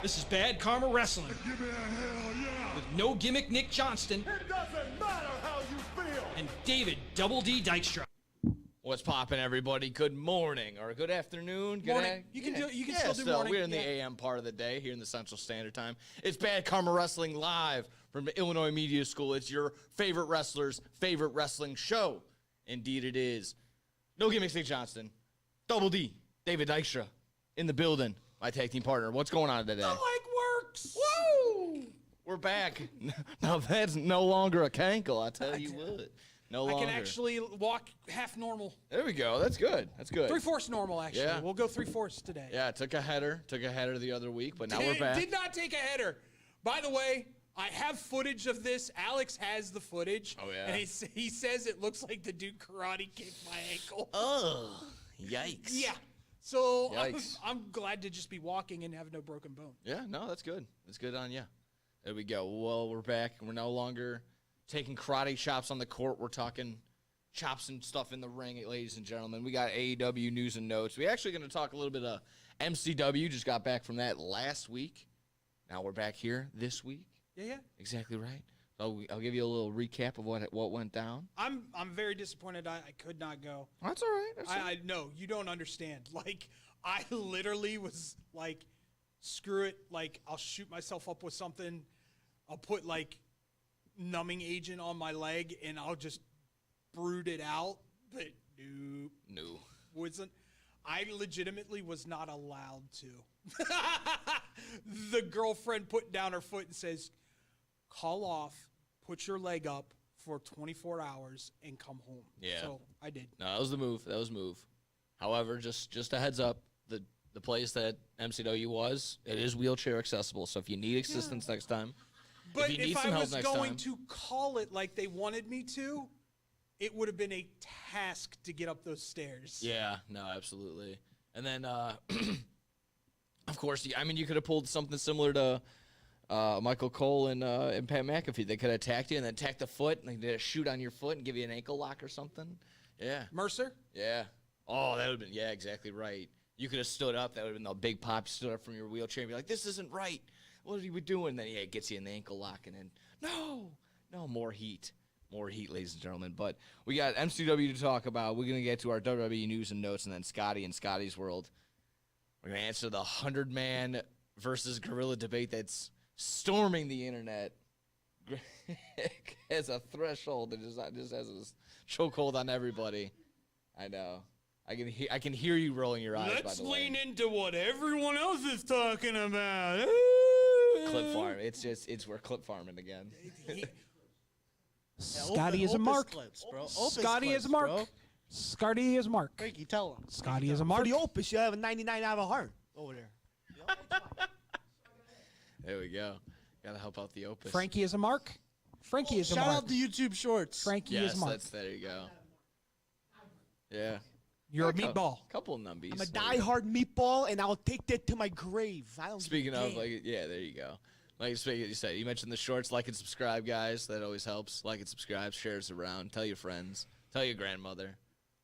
This is Bad Karma Wrestling. Give me a hell yeah! With No Gimmick Nick Johnston. It doesn't matter how you feel! And David Double D Dykstra. What's poppin', everybody? Good morning or good afternoon. Good morning. You can still do morning. We're in the AM part of the day here in the Central Standard Time. It's Bad Karma Wrestling live from the Illinois Media School. It's your favorite wrestler's favorite wrestling show. Indeed, it is. No Gimmicks Nick Johnston. Double D, David Dykstra in the building. My tag team partner. What's going on today? The leg works. Woo! We're back. Now that's no longer a cankle, I tell you what. No longer. I can actually walk half normal. There we go. That's good. That's good. 3/4 normal, actually. Yeah. We'll go 3/4 today. Yeah, took a header the other week, but now we're back. Did not take a header. By the way, I have footage of this. Alex has the footage. Oh, yeah. And he says it looks like the dude karate kicked my ankle. Oh, yikes. Yeah. So Yikes. I'm glad to just be walking and have no broken bone. Yeah, no, that's good. That's good on you. There we go. Well, we're back. We're no longer taking karate chops on the court. We're talking chops and stuff in the ring, ladies and gentlemen. We got AEW news and notes. We're actually going to talk a little bit of MCW. Just got back from that last week. Now we're back here this week. Yeah. Exactly right. So I'll give you a little recap of what went down. I'm very disappointed I could not go. That's all right. That's all right. I no, you don't understand. Like, I literally was like, screw it. Like, I'll shoot myself up with something. I'll put, like, numbing agent on my leg, and I'll just brood it out. But nope. No. I legitimately was not allowed to. The girlfriend put down her foot and says, call off, put your leg up for 24 hours, and come home. Yeah. So I did. No, that was the move. That was the move. However, just a heads up, the place that MCW was, it is wheelchair accessible. So if you need assistance next time, But if you need if some I help was next going time, to call it like they wanted me to, it would have been a task to get up those stairs. yeah, no, absolutely. And then, of course, I mean, you could have pulled something similar to Michael Cole and Pat McAfee. They could have attacked you and then attacked the foot, and they did a shoot on your foot and give you an ankle lock or something. Yeah. Mercer? Yeah. Oh, that would have been, yeah, exactly right. You could have stood up. That would have been the big pop. You stood up from your wheelchair and be like, this isn't right. What are you doing? Then, yeah, it gets you in the ankle lock, and then, no, more heat. More heat, ladies and gentlemen. But we got MCW to talk about. We're going to get to our WWE news and notes, and then Scotty and Scotty's World. We're going to answer the 100-man versus gorilla debate that's storming the internet. Greg has a threshold that just has a chokehold on everybody. I know. I can hear you rolling your eyes. Let's by the lean way. into what everyone else is talking about. Clip farm. We're clip farming again. Scotty is a mark. Clips, bro. Scotty is a mark. Bro. Scotty is a mark. Frankie, tell him. Scotty is a mark. For the Opus, you have a 99 out of a heart over there. There we go. Got to help out the Opus. Frankie is a mark. Frankie is a Shout mark. out to YouTube Shorts. Frankie Yes, is a mark. there you go. Yeah. You're a meatball. Couple of numbies. I'm a diehard meatball, and I'll take that to my grave. I don't Speaking give a of, damn. like, yeah, there you go. Like you said, you mentioned the shorts. Like and subscribe, guys. That always helps. Like and subscribe, share us around. Tell your friends. Tell your grandmother.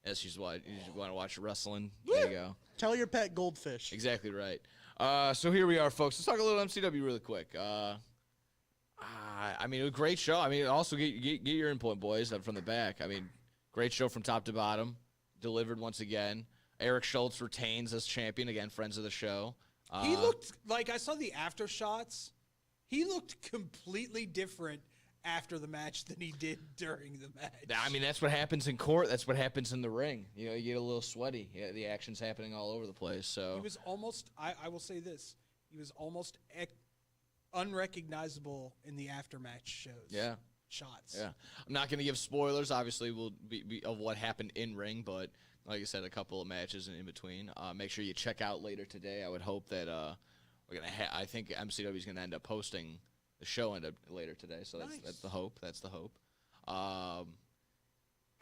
As you want to watch wrestling. There you go. Tell your pet goldfish. Exactly right. So here we are, folks. Let's talk a little MCW really quick. I mean, a great show. I mean, also get your input, boys, from the back. I mean, great show from top to bottom. Delivered once again. Eric Schultz retains as champion again. Friends of the show. He looked like, I saw the after shots. He looked completely different after the match than he did during the match. I mean, that's what happens in court. That's what happens in the ring. You know, you get a little sweaty. Yeah, the action's happening all over the place. So He was almost, I will say this, he was almost unrecognizable in the aftermatch shows. Yeah. Shots. Yeah. I'm not going to give spoilers, obviously, will be of what happened in ring, but like I said, a couple of matches in between. Make sure you check out later today. I would hope that we're gonna. I think MCW is gonna end up posting the show later today. So that's the hope. That's the hope.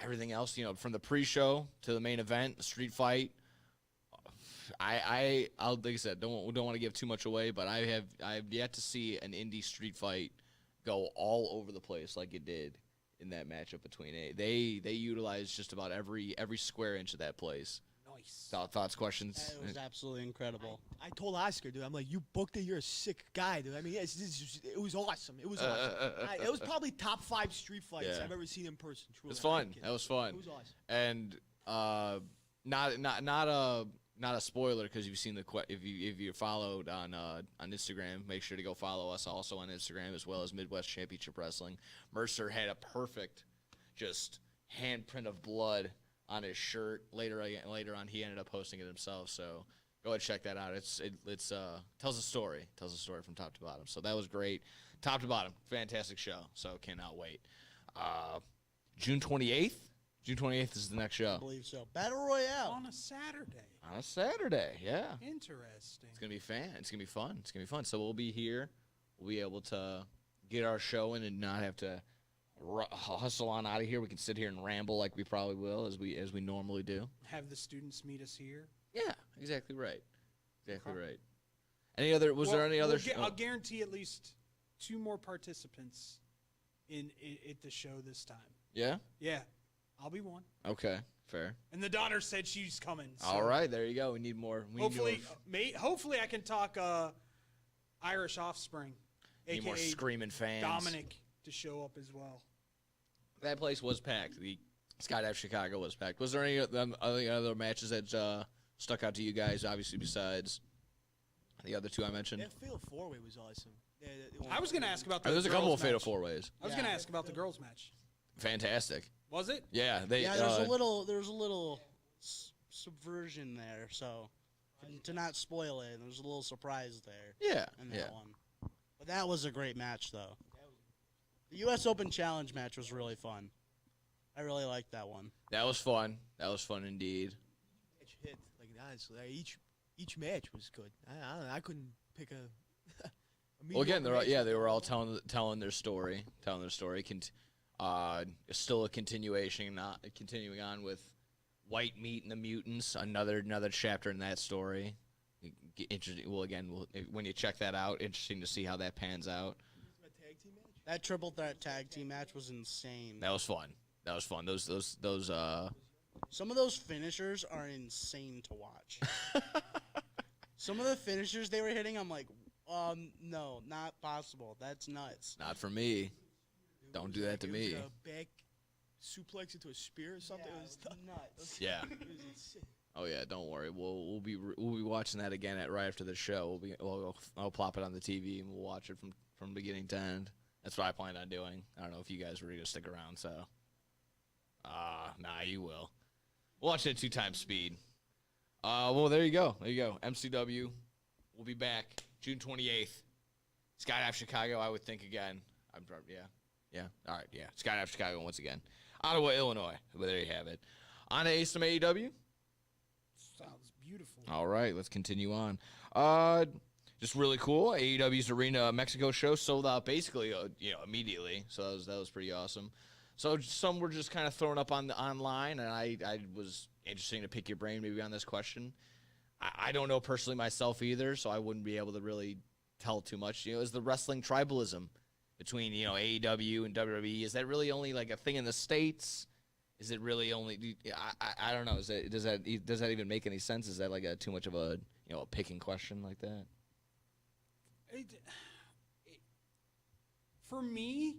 Everything else, you know, from the pre-show to the main event, the street fight. I'll like I said, don't want to give too much away, but I have yet to see an indie street fight go all over the place like it did in that matchup between they utilized just about every square inch of that place. No, Nice. Thoughts, questions? It was absolutely incredible. I told Oscar, dude, I'm like, you booked it. You're a sick guy, dude. I mean, it was awesome. It was awesome. It was probably top 5 street fights Yeah. I've ever seen in person. Truly. It's I'm not fun. kidding. That was fun. It was awesome. And not a spoiler because you've seen if you followed on Instagram, make sure to go follow us also on Instagram as well as Midwest Championship Wrestling. Mercer had a perfect just handprint of blood on his shirt. Later on, he ended up posting it himself. So go ahead and check that out. It tells a story. From top to bottom. So that was great, top to bottom, fantastic show. So cannot wait. June 28th. June 28th is the next I show. believe so. Battle Royale. On a Saturday. On a Saturday, yeah. Interesting. It's gonna be It's gonna be fun. So we'll be here. We'll be able to get our show in and not have to hustle on out of here. We can sit here and ramble like we probably will as we normally do. Have the students meet us here. Yeah, exactly right. Right. Any other? Was there any other? I'll guarantee at least 2 more participants at the show this time. Yeah. Yeah, I'll be one. Okay. Fair. And the daughter said she's coming. So All right. There you go. We need more. Hopefully I can talk Irish Offspring, Need more aka screaming fans. Dominic, to show up as well. That place was packed. The Skydive Chicago was packed. Was there any other matches that stuck out to you guys? Obviously, besides the other 2 I mentioned. That Fatal 4-Way was awesome. I was going to ask about the There's a girls couple of Fatal match. 4-Ways. I was going to ask about the girls match. Fantastic. Was it? Yeah. Yeah, there's a little subversion there. So to not spoil it, there's a little surprise there. Yeah. In that one. But that was a great match, though. The U.S. Open Challenge match was really fun. I really liked that one. That was fun. That was fun indeed. Match hit like honestly, each match was good. I don't know, I couldn't pick a. Well, again, they were all telling their story, Still a continuing on with White Meat and the Mutants, another chapter in that story. Interesting. Well, again, when you check that out, interesting to see how that pans out. That triple threat tag team match was insane. That was fun. Those Some of those finishers are insane to watch. Some of the finishers they were hitting, I'm like, no, not possible. That's nuts. not for me. Don't do that to me. It was a back suplex into a spear or something. Yeah, it was nuts. Yeah. It was insane. Oh yeah. Don't worry. We'll be watching that again right after the show. I'll plop it on the TV and we'll watch it from beginning to end. That's what I plan on doing. I don't know if you guys were gonna stick around. So. Nah, you will. We'll watch it at 2 times speed. Well, there you go. MCW. We'll be back June 28th. Skydive Chicago, I would think again. Yeah. All right, yeah. Skydive Chicago once again. Ottawa, Illinois. But there you have it. On to some AEW. Sounds beautiful. All right, let's continue on. Just really cool. AEW's Arena Mexico show sold out basically, immediately. So that was pretty awesome. So some were just kind of thrown up online, and I was interesting to pick your brain maybe on this question. I don't know personally myself either, so I wouldn't be able to really tell too much. Is the wrestling tribalism between AEW and WWE, is that really only like a thing in the States? Is it really only? I don't know. Does that even make any sense? Is that like too much of a a picking question like that? For me,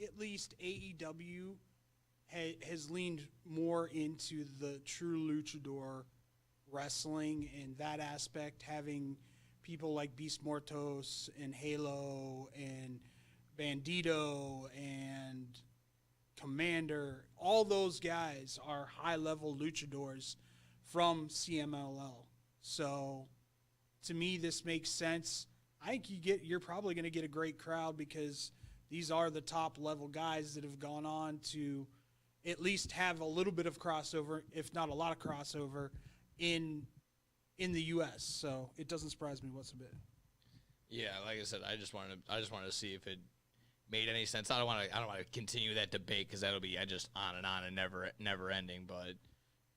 at least AEW has leaned more into the true luchador wrestling in that aspect, having people like Beast Mortos and Halo and Bandito and Commander. All those guys are high-level luchadors from CMLL. So to me, this makes sense. I think you're probably going to get a great crowd because these are the top level guys that have gone on to at least have a little bit of crossover, if not a lot of crossover, in the U.S. So it doesn't surprise me what's a bit. Yeah, like I said, I just wanted to see if it made any sense. I don't want to continue that debate because that'll be just on and never ending. But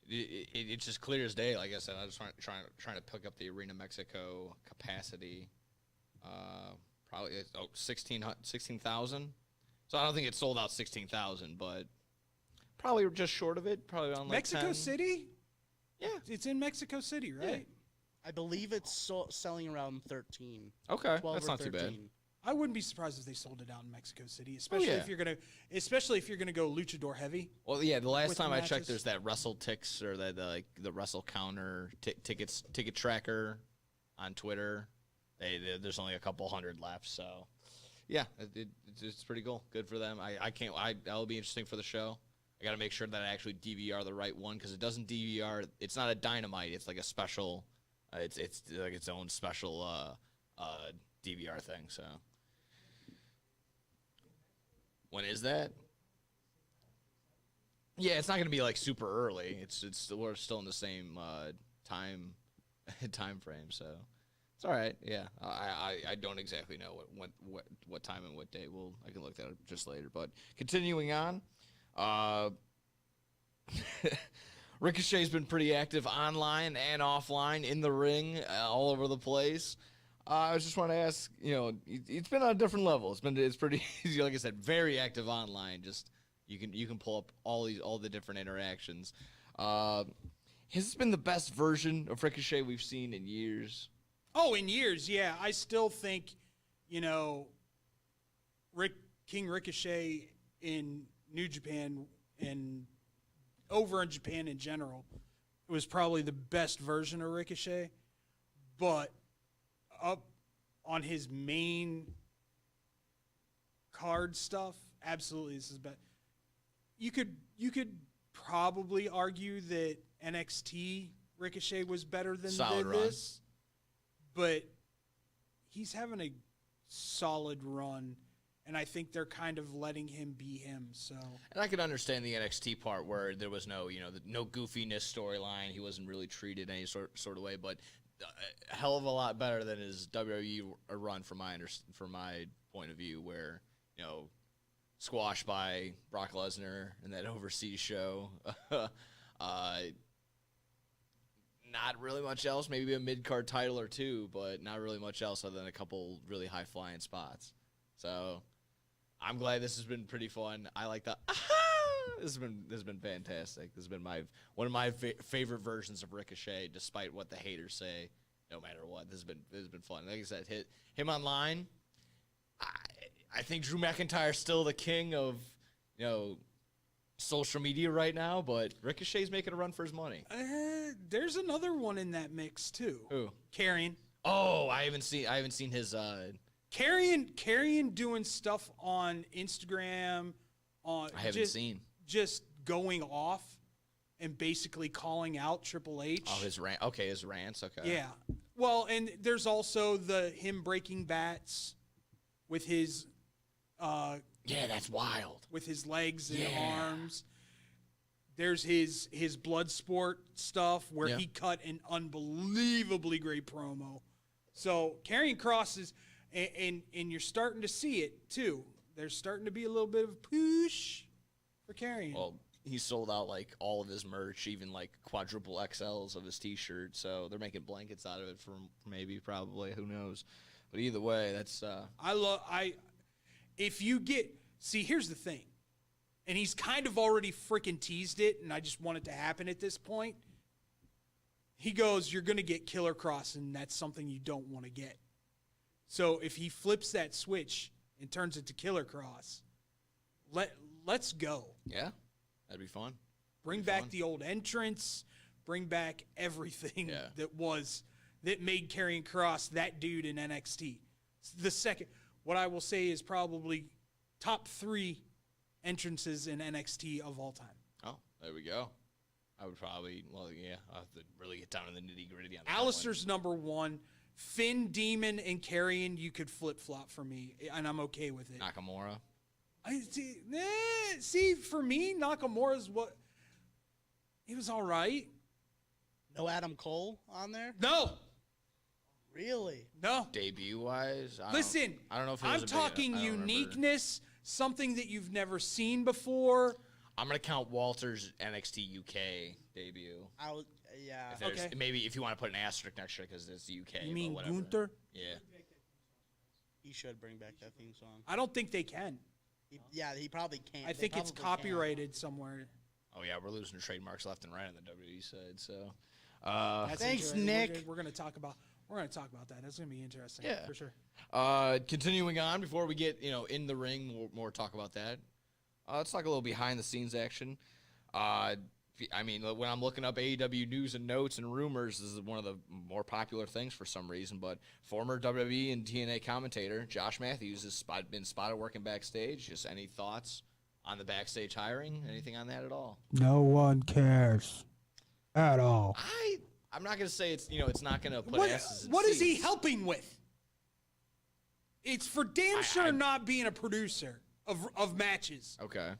it's just clear as day. Like I said, I was trying to pick up the Arena Mexico capacity. Probably 16,000. So I don't think it sold out 16,000, but probably just short of it. Probably on like Mexico 10. City? Yeah. It's in Mexico City, right? I believe it's selling around 13. Okay, 12 that's or not too 13. bad. I wouldn't be surprised if they sold it out in Mexico City, especially yeah. if you're gonna go luchador heavy. Well, yeah. The last With time I matches. checked, there's that WrestleTix or the Wrestle Counter ticket tracker on Twitter. There's only a couple hundred left, so yeah, it's pretty cool. Good for them. That'll be interesting for the show. I got to make sure that I actually DVR the right one because it doesn't DVR. It's not a Dynamite. It's like a special. It's like its own special DVR thing. So when is that? Yeah, it's not going to be like super early. We're still in the same time frame. So it's all right. Yeah, I don't exactly know what time and what day. I can look that up just later. But continuing on. Ricochet's been pretty active online and offline in the ring, all over the place. I just want to ask, it's been on a different level. It's pretty easy, like I said, very active online. Just you can pull up all the different interactions. Has this been the best version of Ricochet we've seen in years? Oh, in years, yeah. I still think, King Ricochet in New Japan and over in Japan in general, it was probably the best version of Ricochet. But up on his main card stuff, absolutely this is best. You could probably argue that NXT Ricochet was better than Solid run. this, but he's having a solid run. And I think they're kind of letting him be him. So, and I could understand the NXT part where there was no, no goofiness storyline. He wasn't really treated any sort of way, but a hell of a lot better than his WWE run from my point of view, where squashed by Brock Lesnar in that overseas show. Not really much else. Maybe a mid-card title or two, but not really much else other than a couple really high-flying spots. So I'm glad this has been pretty fun. I like the This has been fantastic. This has been one of my favorite versions of Ricochet, despite what the haters say. No matter what, this has been fun. Like I said, hit him online. I think Drew McIntyre's still the king of social media right now, but Ricochet's making a run for his money. There's another one in that mix too. Who? Carrion. Oh, I haven't seen his. Carrion doing stuff on Instagram. I haven't seen. Just going off and basically calling out Triple H. Oh, his rant. Okay, his rants. Okay. Yeah. Well, and there's also him breaking bats with his. Yeah, that's wild. With his legs and arms. There's his blood sport stuff where he cut an unbelievably great promo. So Karrion Kross is, and you're starting to see it too. There's starting to be a little bit of push for Karrion. Well, he sold out like all of his merch, even like quadruple XLs of his T-shirt. So they're making blankets out of it for probably, who knows. But either way, that's. If you here's the thing, and he's kind of already freaking teased it, and I just want it to happen at this point. He goes, you're going to get Killer Kross, and that's something you don't want to get. So if he flips that switch and turns it to Killer Kross, let's go. Yeah, that'd be fun. Bring back the old entrance. Bring back everything that made Karrion Kross that dude in NXT. The second, what I will say is probably top 3 entrances in NXT of all time. Oh, there we go. I would probably, I'll have to really get down to the nitty-gritty on that Alistair's number 1. Finn, Demon, and Karrion, you could flip-flop for me, and I'm okay with it. Nakamura. See, for me, Nakamura's he was all right. No Adam Cole on there? No. Really? No. Debut-wise? Listen, I don't know if it I'm was talking uniqueness, something that you've never seen before. I'm going to count Walter's NXT UK debut. Okay. Maybe if you want to put an asterisk next to it because it's UK. You mean whatever. Gunther? Yeah. He should bring back that theme song. I don't think they can. He probably can't. I think it's copyrighted somewhere. Oh yeah, we're losing trademarks left and right on the WWE side. So, That's Thanks, interesting. Nick. We're gonna talk about that. That's gonna be interesting. Yeah. For sure. continuing on before we get in the ring, more talk about that. Let's talk a little behind the scenes action. I mean, when I'm looking up AEW news and notes and rumors, this is one of the more popular things for some reason. But former WWE and TNA commentator Josh Matthews has been spotted working backstage. Just any thoughts on the backstage hiring? Anything on that at all? No one cares at all. I'm not gonna say it's not gonna put asses in What is he seats. helping with? It's for damn sure not being a producer of matches. Okay.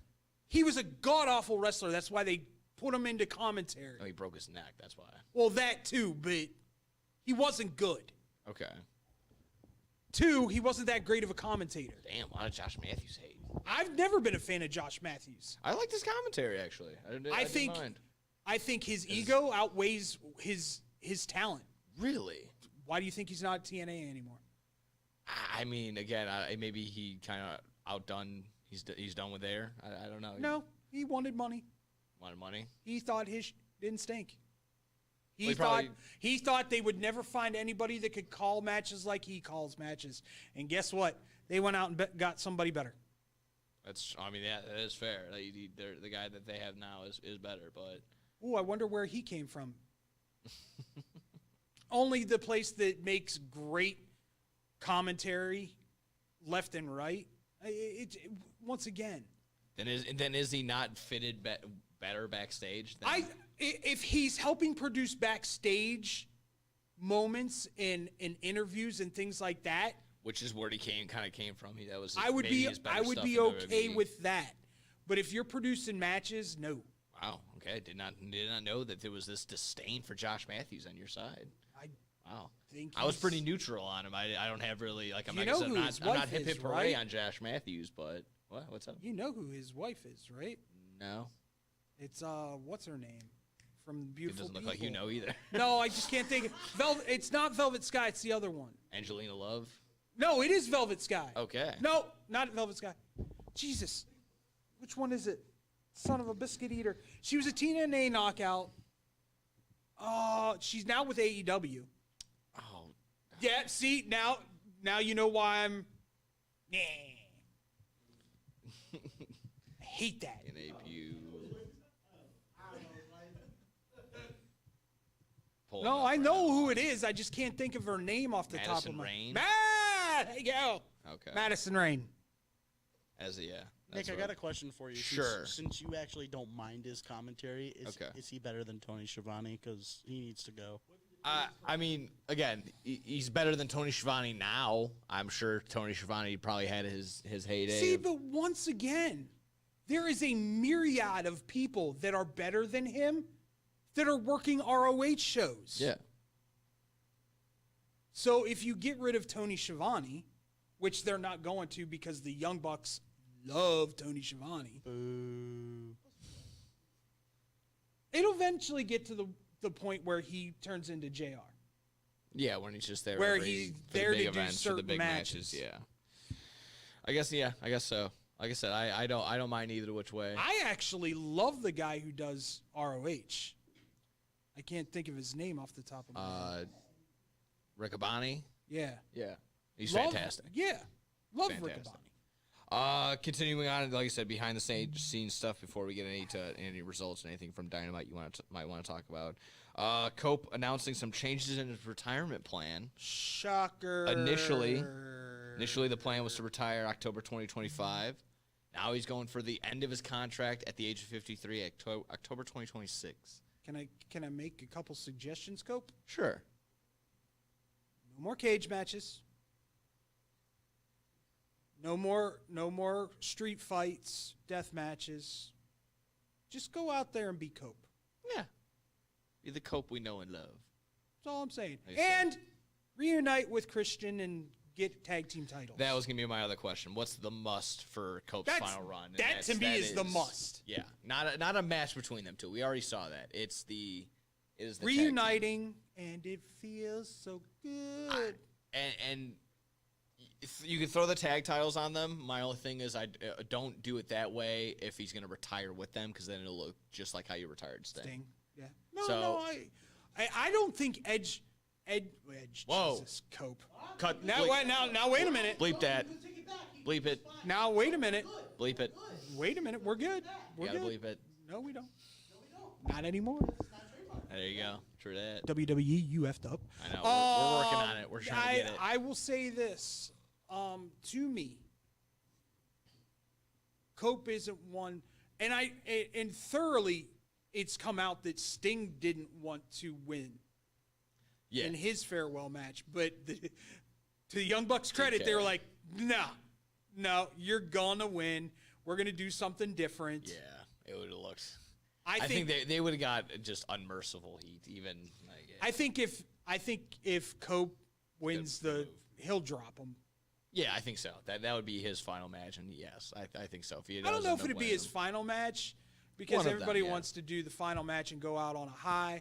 He was a god awful wrestler. That's why they put him into commentary. Oh, he broke his neck. That's why. Well, that too, but he wasn't good. Okay. 2, he wasn't that great of a commentator. Damn, why did Josh Matthews hate? I've never been a fan of Josh Matthews. I liked his commentary actually. I didn't mind. I think his ego outweighs his talent. Really? Why do you think he's not TNA anymore? I mean, again, maybe he kind of outdone. He's done with there. I don't know. No, he wanted money. Wanted money. He thought his didn't stink. Well, He thought they would never find anybody that could call matches like he calls matches. And guess what? They went out and got somebody better. I mean, yeah, that is fair. The guy that they have now is better, but. Ooh, I wonder where he came from. Only the place that makes great commentary, left and right. Once again. Then is he not fitted better backstage? If he's helping produce backstage moments in interviews and things like that, which is where he came from. That was I would maybe be his better stuff in okay WWE. with that. But if you're producing matches, no. Wow. Okay. Did not know that there was this disdain for Josh Matthews on your side. Wow. I was pretty neutral on him. I don't have really like I'm not hip hooray right? on Josh Matthews, but what's up? You know who his wife is, right? No. It's what's her name from It Beautiful doesn't look People. like you know either. No, I just can't think. It's not Velvet Sky. It's the other one. Angelina Love. No, it is Velvet Sky. Okay. No, not Velvet Sky. Jesus, which one is it? Son of a biscuit eater. She was a TNA knockout. She's now with AEW. Oh. Yeah, see, now you know why I'm. Nah. I hate that. In a pew. No, I know who it is. I just can't think of her name off the top of Madison my. Rayne? There you go. Okay. Madison Rain. Nick, I got a question for you. Sure. Since you actually don't mind his commentary, is he better than Tony Schiavone? Because he needs to go. I mean, again, he's better than Tony Schiavone now. I'm sure Tony Schiavone probably had his heyday. See, but once again, there is a myriad of people that are better than him that are working ROH shows. Yeah. So if you get rid of Tony Schiavone, which they're not going to because the Young Bucks love Tony Schiavone, it'll eventually get to the point where he turns into JR. Yeah, when he's just there. Where for he's the there big to do events, for the certain big matches. Yeah. I guess so. Like I said, I don't mind either which way. I actually love the guy who does ROH. I can't think of his name off the top of my head. Riccaboni? Yeah. Yeah. He's Love- fantastic. Yeah. Love Fantastic. Riccaboni. Continuing on, like I said, behind the scenes stuff before we get any results, anything from Dynamite you might want to talk about. Cope announcing some changes in his retirement plan. Shocker. Initially, the plan was to retire October 2025. Now he's going for the end of his contract at the age of 53, October 2026. Can I make a couple suggestions, Cope? Sure. No more cage matches. No more street fights, death matches. Just go out there and be Cope. Yeah. Be the Cope we know and love. That's all I'm saying. Like I said. And reunite with Christian and get tag team titles. That was going to be my other question. What's the must for Cope's final run? And That to me is the must. Yeah. Not a match between them two. We already saw that. It is the tag team. Reuniting, and it feels so good. And You can throw the tag titles on them. My only thing is I don't do it that way if he's going to retire with them, because then it'll look just like how you retired Sting. Sting. Yeah. No, I don't think Edge. Whoa. Jesus, Cope. Cut. Now wait a minute. Bleep that. Bleep it. Now wait a minute. Bleep it. Wait a minute. We're good. We're You gotta good. bleep it. No, we don't. Not anymore. There you go. True that. WWE, you effed up. I know. We're working on it. We're trying to get it. I will say this. To me, Cope isn't one, and thoroughly, it's come out that Sting didn't want to win in his farewell match. But to the Young Bucks' credit, they were like, no, you're gonna win. We're gonna do something different. Yeah, it would have looked. I think they would have got just unmerciful heat. Even like, I think if Cope wins he'll drop him. Yeah, I think so. That would be his final match, and yes, I think so. If he I don't know if it'd be his final match, because One of everybody them, yeah. wants to do the final match and go out on a high.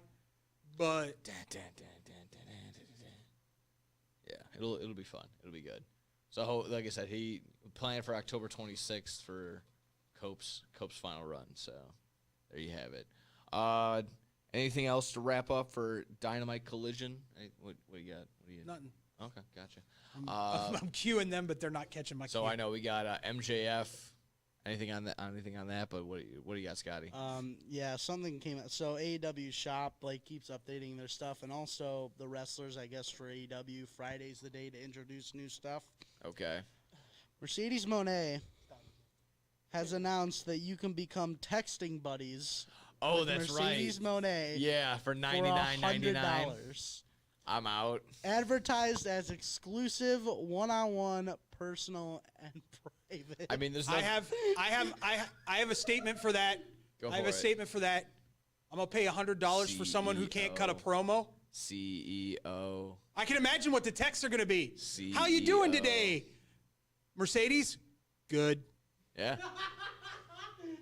But yeah, it'll be fun. It'll be good. So like I said, he planned for October 26th for Cope's final run. So there you have it. Anything else to wrap up for Dynamite Collision? What do you got? nothing. Okay, gotcha. I'm cueing them, but they're not catching my. So cue. I know we got MJF. Anything on that? Anything on that? But what do you got, Scotty? Yeah, something came out. So AEW shop keeps updating their stuff, and also the wrestlers, I guess, for AEW, Friday's the day to introduce new stuff. Okay. Mercedes Moné has announced that you can become texting buddies. Oh, with that's Mercedes right. Moné. Yeah, for $99.99. I'm out. Advertised as exclusive, one-on-one, personal, and private. I mean, there's no. I have a statement for that. Go I have for a it. statement for that. I'm gonna pay $100 for someone who can't cut a promo. CEO. I can imagine what the texts are gonna be. CEO. How you doing today, Mercedes? Good. Yeah.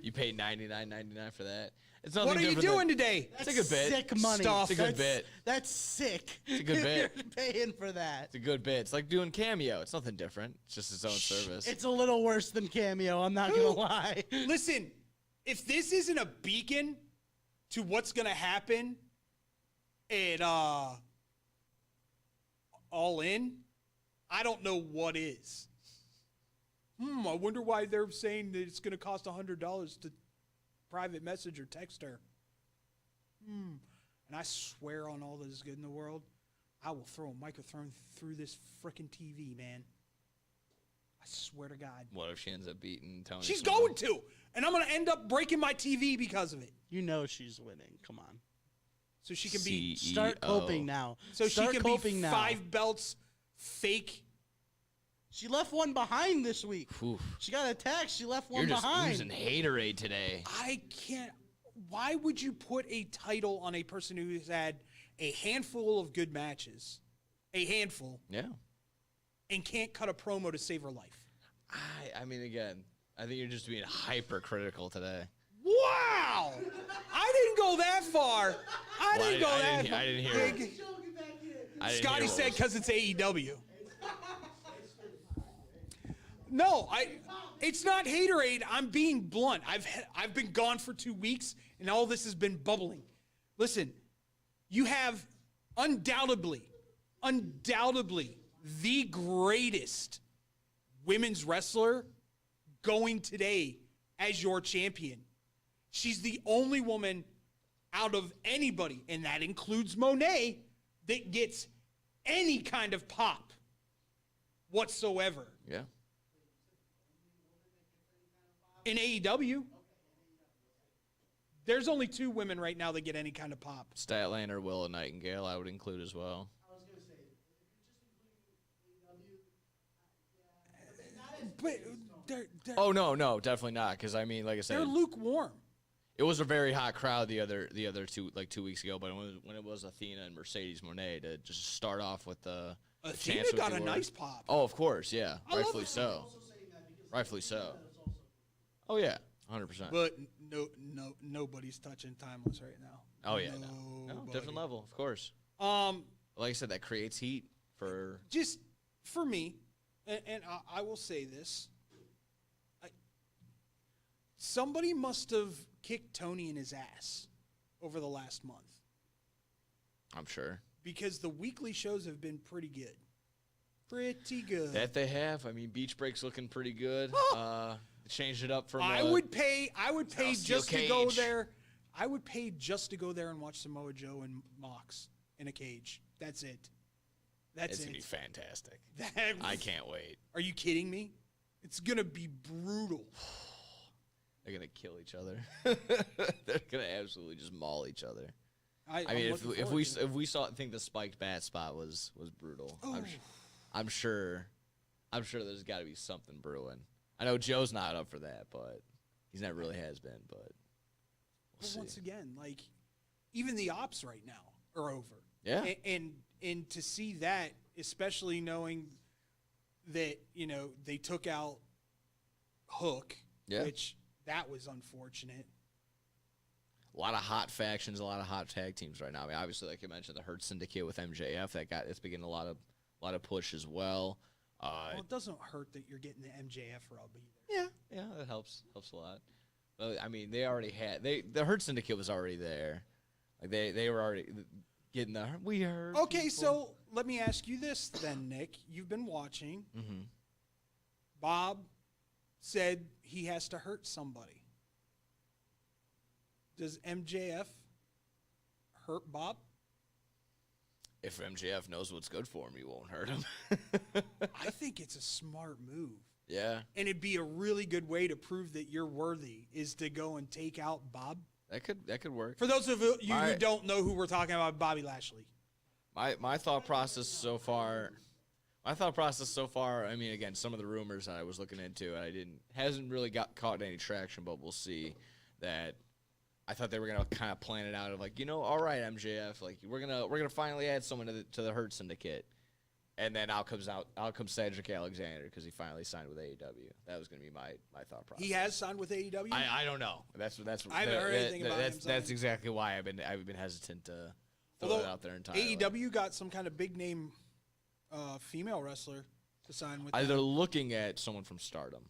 You paid $99.99 for that. It's nothing What are you different doing than- today? It's a good bit. Sick money. Stuff. It's a good bit. That's sick. It's a good bit. You're paying for that. It's a good bit. It's like doing Cameo. It's nothing different. It's just its own service. It's a little worse than Cameo, I'm not going to lie. Listen, if this isn't a beacon to what's gonna happen at All In, I don't know what is. I wonder why they're saying that it's gonna cost $100 to private message or text her. And I swear on all that is good in the world, I will throw a microphone through this frickin' TV, man. I swear to God. What if she ends up beating Tony? She's Snow? going to, and I'm going to end up breaking my TV because of it. You know she's winning. Come on. So she can be, Start coping now. so she Start can coping be now. 5 belts fake. She left one behind this week. Oof. She got attacked. She left one You're just behind. using haterade today. I can't. Why would you put a title on a person who's had a handful of good matches, a handful, Yeah. and can't cut a promo to save her life? I mean, again, I think you're just being hypercritical today. Wow! I didn't go that far. I didn't go that far. I didn't hear it. Big- I didn't Scotty hear what said was- because it's AEW. No, it's not haterade. I'm being blunt. I've been gone for 2 weeks, and all this has been bubbling. Listen, you have undoubtedly the greatest women's wrestler going today as your champion. She's the only woman out of anybody, and that includes Monet, that gets any kind of pop whatsoever. Yeah. In AEW, there's only 2 women right now that get any kind of pop. Statlander, Willow Nightingale, I would include as well. But they're Oh no, definitely not. Because I mean, like I said, they're lukewarm. it was a very hot crowd the other 2 weeks ago. But when it was Athena and Mercedes Moné to just start off with the Athena chance with got the a word- nice pop. Oh, of course, yeah, I love rightfully Athena. so. Rightfully so. Oh yeah, 100%. But nobody's touching Timeless right now. Oh yeah, no, Nobody. different level, of course. Um, Like I said, that creates heat for. just for me, and I will say this. Somebody must have kicked Tony in his ass over the last month. I'm sure. Because the weekly shows have been pretty good. Pretty good. That they have. I mean, Beach Break's looking pretty good. Changed it up from. I would pay just to go cage. there. I would pay just to go there and watch Samoa Joe and Mox in a cage. That's it. That's It's it. gonna be fantastic. That- I can't wait. Are you kidding me? It's gonna be brutal. They're gonna kill each other. They're gonna absolutely just maul each other. I I'm mean, looking if forward to it. we think the spiked bat spot was brutal. Oh. I'm sure there's got to be something brewing. I know Joe's not up for that, but he's not really has been. But we'll But see. once again, like even the ops right now are over. Yeah. And to see that, especially knowing that they took out Hook, Yeah. which that was unfortunate. A lot of hot factions, a lot of hot tag teams right now. I mean, obviously, like you mentioned, the Hurt Syndicate with MJF it's been getting a lot of push as well. Well, it doesn't hurt that you're getting the MJF rub either. Yeah, that helps a lot. But I mean, they already had the Hurt Syndicate was already there. Like they were already getting the we heard. Okay, people. so let me ask you this then, Nick. You've been watching. Mm-hmm. Bob said he has to hurt somebody. Does MJF hurt Bob? If MJF knows what's good for him, he won't hurt him. I think it's a smart move. Yeah, And it'd be a really good way to prove that you're worthy is to go and take out Bob. that could work. For those of you who My- don't know who we're talking about, Bobby Lashley. My thought process so far. I mean, again, some of the rumors that I was looking into, hasn't really got caught any traction, but we'll see. That I thought they were gonna kind of plan it out of like, all right, MJF, like we're gonna finally add someone to the Hurt Syndicate, and then out comes Cedric Alexander because he finally signed with AEW. That was gonna be my thought process. He has signed with AEW. I don't know. That's I haven't heard anything about him that's signing. exactly why I've been hesitant to throw Although it out there entirely. AEW got some kind of big name female wrestler to sign with. They're them. looking at someone from Stardom.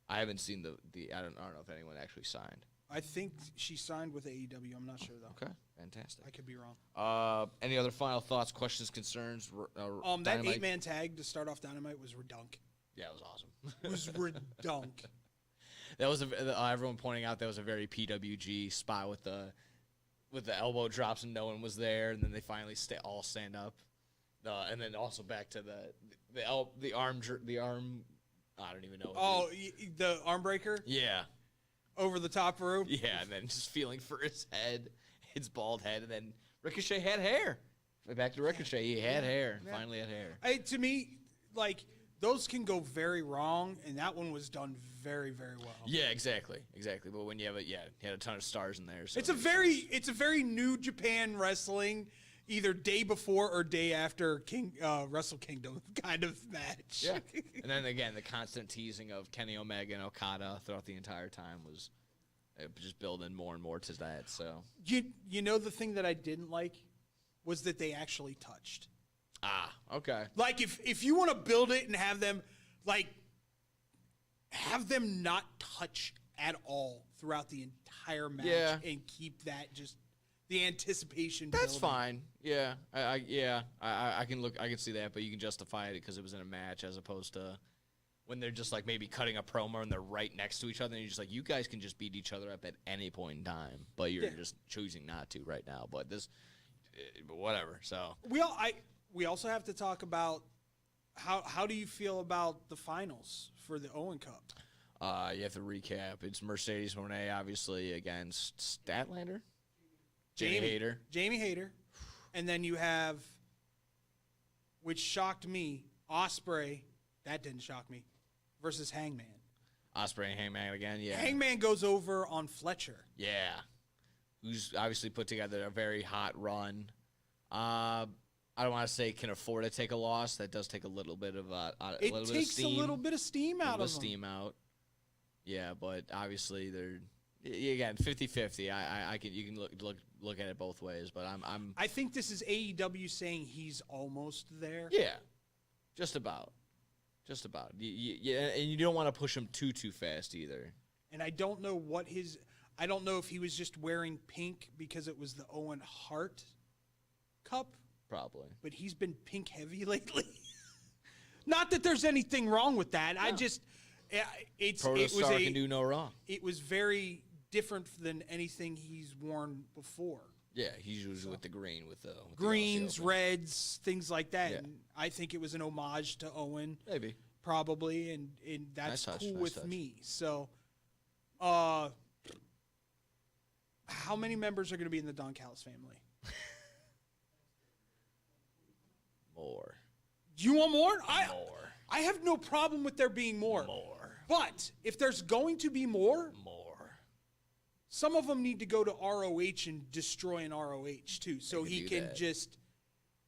I haven't seen the I don't know if anyone actually signed. I think she signed with AEW. I'm not sure though. Okay, fantastic. I could be wrong. Any other final thoughts, questions, concerns? That Dynamite? 8-man tag to start off Dynamite was redunk. Yeah, it was awesome. It was redunk. That was everyone pointing out that was a very PWG spot with the elbow drops and no one was there, and then they finally all stand up, and then also back to the arm. I don't even know. The arm breaker Yeah. over the top rope. Yeah, and then just feeling for his head, his bald head, and then Ricochet had hair. Back to Ricochet, he had hair. Yeah. Finally had hair. To me, like those can go very wrong, and that one was done very, very well. Yeah, exactly. But when you have he had a ton of stars in there. So It's a very New Japan wrestling, either day before or day after Wrestle Kingdom kind of match. yeah. And then again, the constant teasing of Kenny Omega and Okada throughout the entire time was just building more and more to that. So You know the thing that I didn't like was that they actually touched. Okay. Like if you want to build it and have them not touch at all throughout the entire match Yeah. and keep that just the anticipation. That's building. fine. Yeah, I can see that, but you can justify it because it was in a match as opposed to when they're just like maybe cutting a promo and they're right next to each other and you're just like, you guys can just beat each other up at any point in time, but you're just choosing not to right now. But but whatever. So We also have to talk about how do you feel about the finals for the Owen Cup? you have to recap. It's Mercedes Moné obviously against Statlander, Jamie Hayter, and then you have, which shocked me, Ospreay. That didn't shock me. Versus Hangman. Ospreay and Hangman again. Yeah, Hangman goes over on Fletcher. Yeah, who's obviously put together a very hot run. I don't want to say can afford to take a loss. That does take a little bit of It takes a little bit of steam out of them. Steam out. Yeah, but obviously they're again 50-50. You can look at it both ways, but I think this is AEW saying he's almost there. yeah, just about. Just about. Yeah, and you don't want to push him too fast either. And I don't know I don't know if he was just wearing pink because it was the Owen Hart Cup. Probably. But he's been pink heavy lately. Not that there's anything wrong with that. No. Protostar can do no wrong. It was very different than anything he's worn before. Yeah, he's usually with the green, with the greens, reds, things like that. Yeah. And I think it was an homage to Owen. Maybe. Probably, and that's nice cool touch, with nice touch. me. So, how many members are going to be in the Don Callis family? More. Do you want more? More. I have no problem with there being more. More. But if there's going to be more, some of them need to go to ROH and destroy an ROH too, so he can just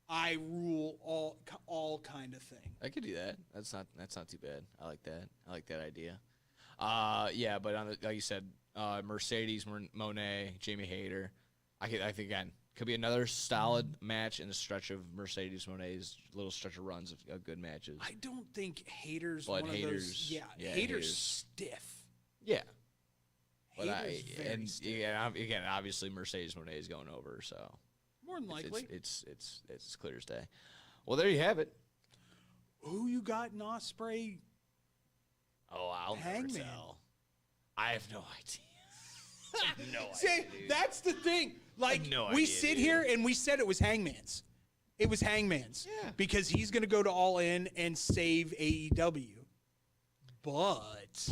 I rule all kind of thing. I could do that. That's not too bad. I like that. I like that idea. Yeah, but like you said, Mercedes Moné, Jamie Hayter. I think again could be another solid match in a stretch of Mercedes Moné's little stretch of runs of good matches. I don't think Hayter's but one of those. Yeah, Hayter's stiff. Yeah. But again, obviously Mercedes Moné is going over, so more than likely, it's clear as day. Well, there you have it. Who you got in Ospreay? Oh, I'll never tell. I have no idea. See, that's the thing. Like we sit here and we said it was Hangman's. It was Hangman's. Yeah. Because he's going to go to All In and save AEW. But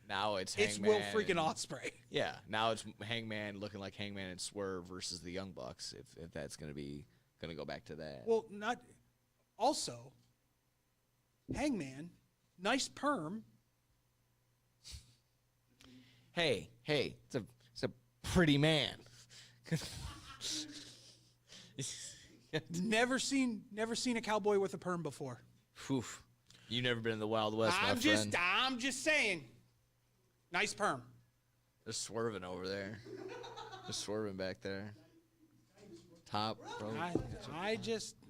now it's Will freaking Ospreay. Yeah, now it's Hangman looking like Hangman and Swerve versus the Young Bucks. If that's gonna go back to that. Well, also Hangman, nice perm. Hey, it's a pretty man. Never seen a cowboy with a perm before. Oof. You've never been in the Wild West, my friend. I'm just saying. Nice perm. Just swerving over there. Just swerving back there. Top rope.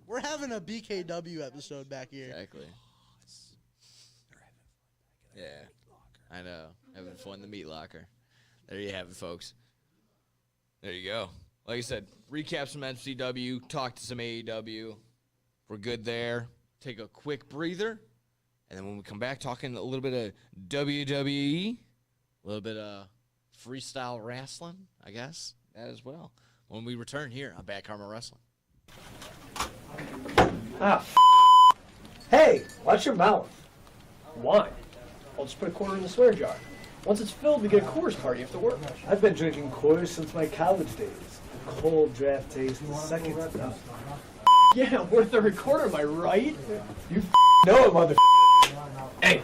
We're having a BKW episode back here. Exactly. Yeah. I know. Having fun in the meat locker. There you have it, folks. There you go. Like I said, recap some MCW, talk to some AEW. We're good there. Take a quick breather. And then when we come back, talking a little bit of WWE, a little bit of freestyle wrestling, I guess, that as well. When we return here on Bad Karma Wrestling. Hey, watch your mouth. Why? I'll just put a quarter in the swear jar. Once it's filled, we get a Coors party after work. I've been drinking Coors since my college days. Cold draft taste, the second stuff. Yeah, worth the recorder, am I right? You know it, mother. Hey,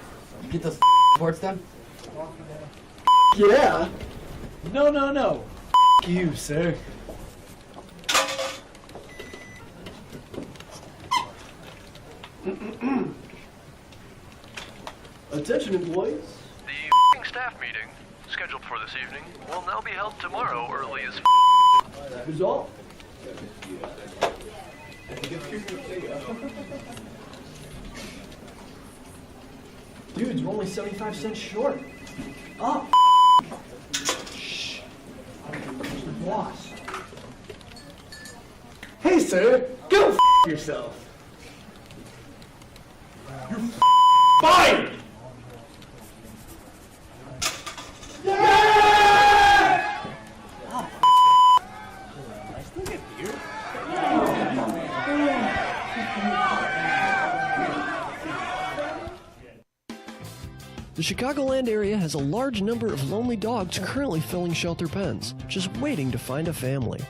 Get those reports done? yeah. No. You, sir. Attention, employees. The staff meeting, scheduled for this evening, will now be held tomorrow early as Who's all? Dudes, we're only 75 cents short. Oh, shh. Mr. Boss. Hey, sir, go yourself. You're fired! The Chicagoland area has a large number of lonely dogs currently filling shelter pens, just waiting to find a family.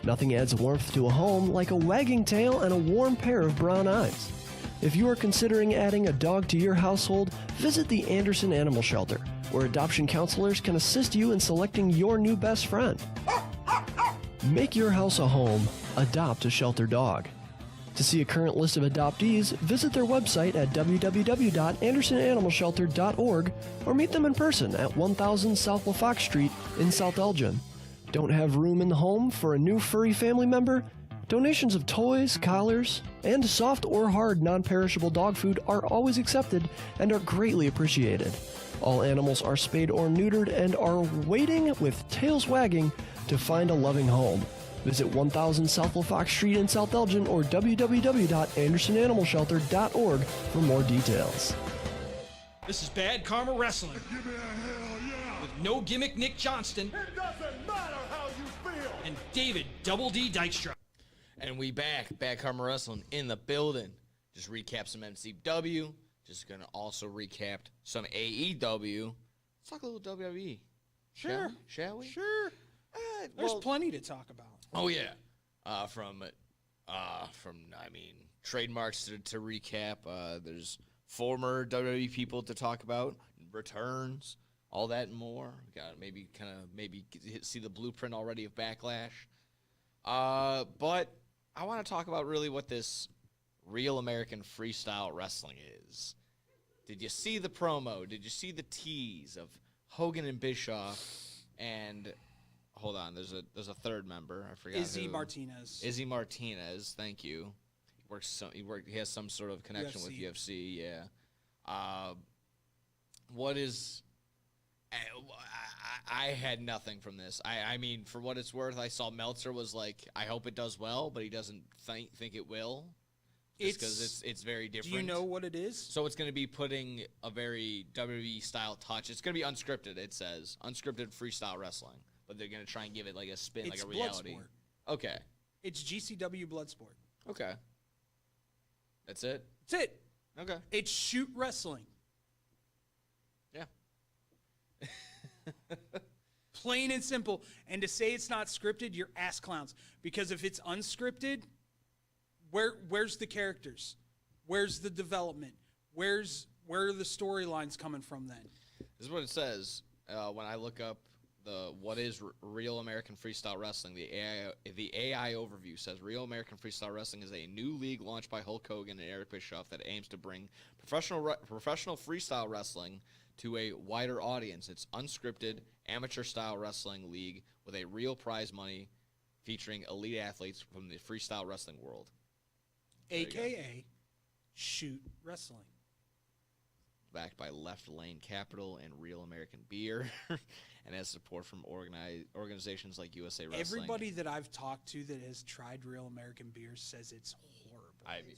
Nothing adds warmth to a home like a wagging tail and a warm pair of brown eyes. If you are considering adding a dog to your household, visit the Anderson Animal Shelter, where adoption counselors can assist you in selecting your new best friend. Make your house a home. Adopt a shelter dog. To see a current list of adoptees, visit their website at www.andersonanimalshelter.org or meet them in person at 1000 South LaFox Street in South Elgin. Don't have room in the home for a new furry family member? Donations of toys, collars, and soft or hard non-perishable dog food are always accepted and are greatly appreciated. All animals are spayed or neutered and are waiting with tails wagging to find a loving home. Visit 1000 South LaFox Street in South Elgin or www.andersonanimalshelter.org for more details. This is Bad Karma Wrestling. Give me a hell yeah. With No Gimmick Nick Johnston It doesn't matter how you feel. and David Double D Dykstra. And we back. Bad Karma Wrestling in the building. Just recap some MCW. Just going to also recap some AEW. Let's talk a little WWE. Sure. Shall we? Sure. There's plenty to talk about. Oh yeah, from trademarks to recap. There's former WWE people to talk about, returns, all that and more. We got maybe see the blueprint already of Backlash. But I want to talk about really what this Real American Freestyle Wrestling is. Did you see the promo? Did you see the tease of Hogan and Bischoff and? Hold on, there's a third member. I forgot. Izzy Martinez. Izzy Martinez, thank you. He has some sort of connection with UFC. Yeah. What is? I had nothing from this. I mean, for what it's worth, I saw Meltzer was like, I hope it does well, but he doesn't think it will. Just because it's very different. Do you know what it is? So it's going to be putting a very WWE style touch. It's going to be unscripted. It says unscripted freestyle wrestling. But they're going to try and give it like a spin, like a reality. Bloodsport. Okay. It's GCW Bloodsport. Okay. That's it? That's it. Okay. It's shoot wrestling. Yeah. Plain and simple. And to say it's not scripted, you're ass clowns. Because if it's unscripted, where's the characters? Where's the development? Where are the storylines coming from then? This is what it says when I look up what is Real American Freestyle Wrestling. The AI overview says Real American Freestyle Wrestling is a new league launched by Hulk Hogan and Eric Bischoff that aims to bring professional freestyle wrestling to a wider audience. It's unscripted amateur style wrestling league with a real prize money featuring elite athletes from the freestyle wrestling world. AKA shoot wrestling. Backed by Left Lane Capital and Real American Beer, and has support from organizations like USA Wrestling. Everybody that I've talked to that has tried Real American Beer says it's horrible. I haven't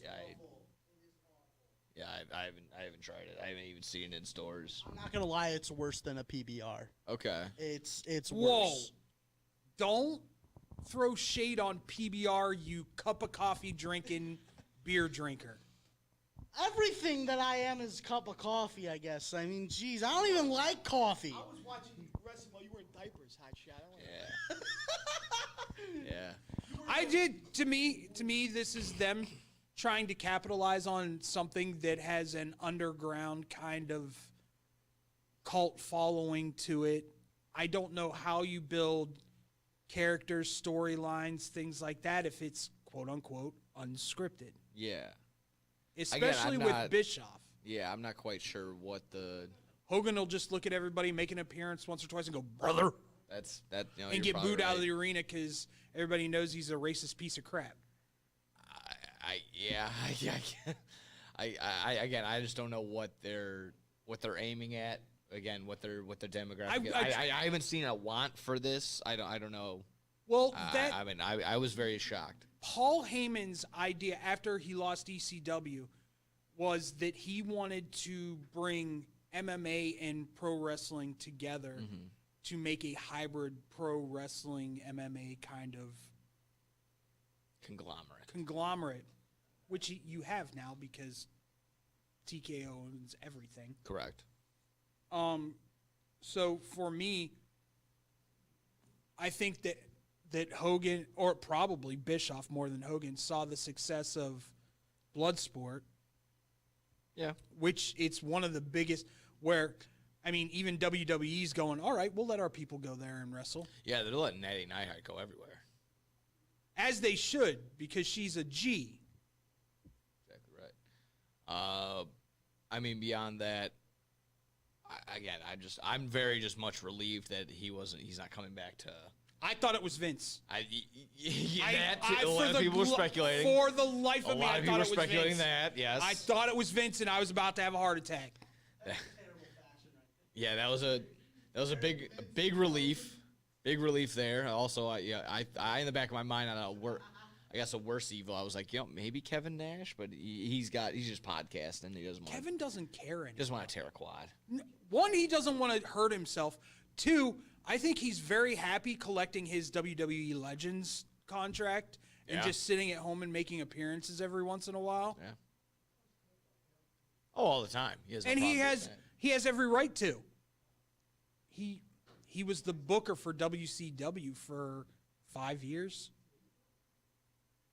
tried it. I haven't even seen it in stores. I'm not gonna lie, it's worse than a PBR. Okay. It's Whoa. worse. Don't throw shade on PBR, you cup of coffee drinking beer drinker. Everything that I am is a cup of coffee, I guess. I mean, geez, I don't even like coffee. I was watching wrestling while you were in diapers, Hot Shot. Yeah. I did. To me, this is them trying to capitalize on something that has an underground kind of cult following to it. I don't know how you build characters, storylines, things like that if it's quote unquote unscripted. Yeah. Especially with Bischoff. Yeah, I'm not quite sure what the Hogan will just look at everybody, make an appearance once or twice, and go, "Brother," and get booed out of the arena because everybody knows he's a racist piece of crap. I just don't know what they're aiming at. Again, what their demographic is. I haven't seen a want for this. I don't know. Well, I was very shocked. Paul Heyman's idea after he lost ECW was that he wanted to bring MMA and pro wrestling together to make a hybrid pro wrestling MMA kind of conglomerate, which you have now because TKO owns everything. Correct. So for me, I think that Hogan, or probably Bischoff more than Hogan, saw the success of Bloodsport. Yeah. Which it's one of the biggest where, I mean, even WWE's going, all right, we'll let our people go there and wrestle. Yeah, they're letting Natty Neidhart go everywhere. As they should, because she's a G. Exactly right. I mean, beyond that, I'm very much relieved that he's not coming back to I thought it was Vince. A lot of people were speculating. For the life of me, A lot I of people thought were it was speculating Vince. that, yes. I thought it was Vince, and I was about to have a heart attack. Yeah, that was a big relief. Big relief there. Also, I in the back of my mind, I guess a worse evil. I was like, maybe Kevin Nash, but he's just podcasting. He doesn't want. Kevin doesn't care anymore. Doesn't want to tear a quad. One, he doesn't want to hurt himself. Two, I think he's very happy collecting his WWE Legends contract and just sitting at home and making appearances every once in a while. Yeah. Oh, all the time. He has every right to. He was the booker for WCW for 5 years.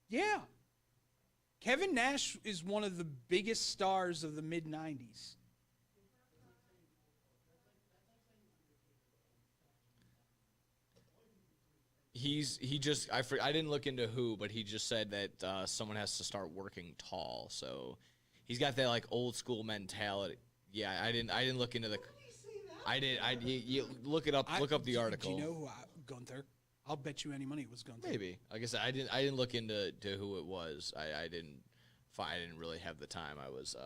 Yeah. Kevin Nash is one of the biggest stars of the mid-90s. I didn't look into who, but he just said that someone has to start working tall. So he's got that like old school mentality. Yeah, I didn't look into the. You look it up. Look up the article. Do you know who Gunther? I'll bet you any money it was Gunther. Maybe. Like I said, I didn't look into who it was. I didn't really have the time. I was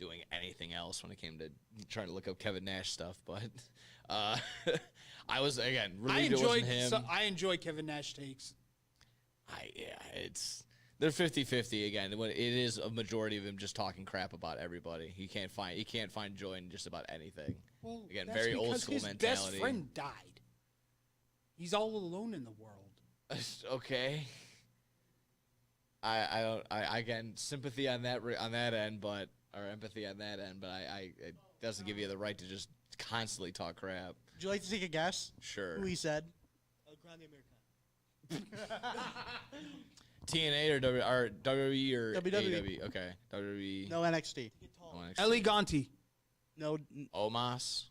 doing anything else when it came to trying to look up Kevin Nash stuff. But I was again relieved it wasn't him. I enjoy Kevin Nash takes. They're 50-50 again. It is a majority of him just talking crap about everybody. He can't find joy in just about anything. Well, again, that's very old because school his mentality. best friend died. He's all alone in the world. Okay. Again, sympathy on that end, but empathy on that end, but it doesn't give you the right to just constantly talk crap. Would you like to take a guess? Sure. Who he said? El Grande Americano. TNA or WWE or WWE. AEW? Okay, WWE. No NXT. No NXT. Elegante. No. Omos.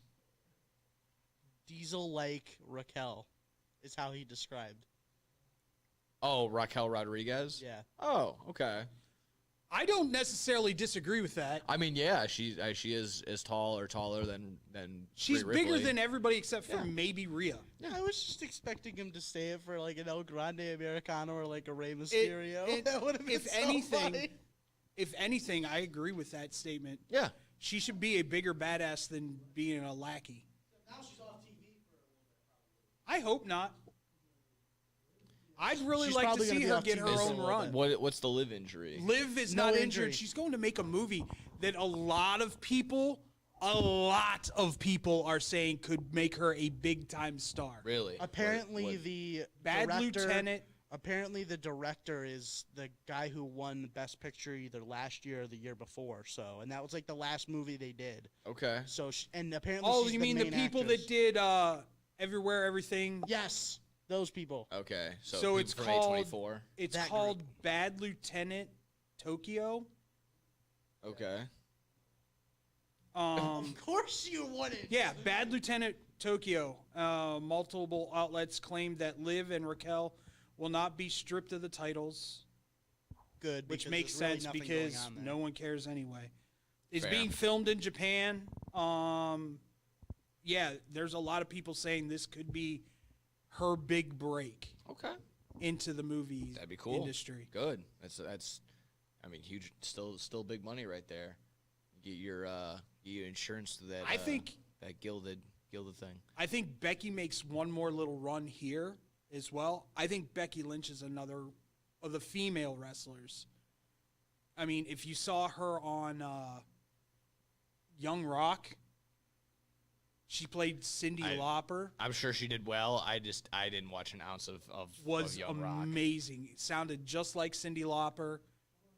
Diesel-like Raquel is how he described. Oh, Raquel Rodriguez? Yeah. Oh, okay. I don't necessarily disagree with that. I mean, yeah, she is as tall or taller than she's Rhea Ripley. bigger than everybody except for maybe Rhea. Yeah. I was just expecting him to stay it for like an El Grande Americano or like a Rey Mysterio. That would have been funny. If anything, I agree with that statement. Yeah. She should be a bigger badass than being a lackey. Now she's off TV for a little bit, I probably. hope not. I'd really She's like to probably gonna see be her off get TV her for a own little run. What's the Liv injury? Liv is No not injury. injured. She's going to make a movie that a lot of people are saying could make her a big-time star. Really? Apparently, the Bad director, Lieutenant. Apparently, the director is the guy who won Best Picture either last year or the year before. So, and that was like the last movie they did. Okay. So, and apparently, Oh, she's you mean the main people actress. that did Everywhere, Everything? Yes, those people. Okay. So So it's from called A24. It's That called Bad Lieutenant Tokyo. Okay. Of course, you wouldn't. Yeah, Bad Lieutenant Tokyo. Multiple outlets claim that Liv and Raquel will not be stripped of the titles, Good, which because makes there's really sense nothing because going on there. no one cares anyway. It's Fair. being filmed in Japan. Yeah, there's a lot of people saying this could be her big break Okay. into the movie That'd be cool. industry. Good. That's I mean, huge. Still big money right there. Get your insurance to that. I think that gilded thing. I think Becky makes one more little run here as well. I think Becky Lynch is another of the female wrestlers. I mean, if you saw her on Young Rock, she played Cyndi Lauper. I'm sure she did well. I didn't watch an ounce of Young Rock. Amazing. It sounded just like Cyndi Lauper.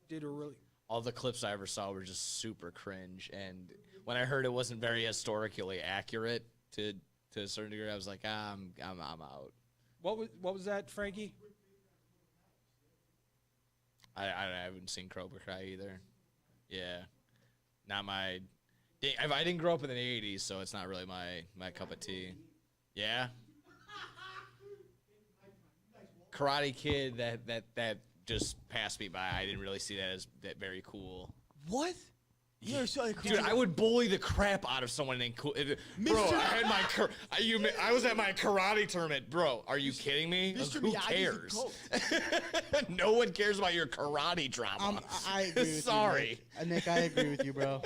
Did a really. All the clips I ever saw were just super cringe, and when I heard it wasn't very historically accurate to a certain degree, I was like, I'm out. What was that, Frankie? I haven't seen Cobra Kai either. Yeah, not my. I didn't grow up in the '80s, so it's not really my cup of tea. Yeah. Karate Kid, that just passed me by. I didn't really see that as that very cool. What? You're so like, Dude, I would bully the crap out of someone in bro. I had my I was at my karate tournament, bro. Are you kidding me? Mr. Who Miyagi's cares? the No one cares about your karate drama. I agree with Sorry. you, Nick. I agree with you, bro.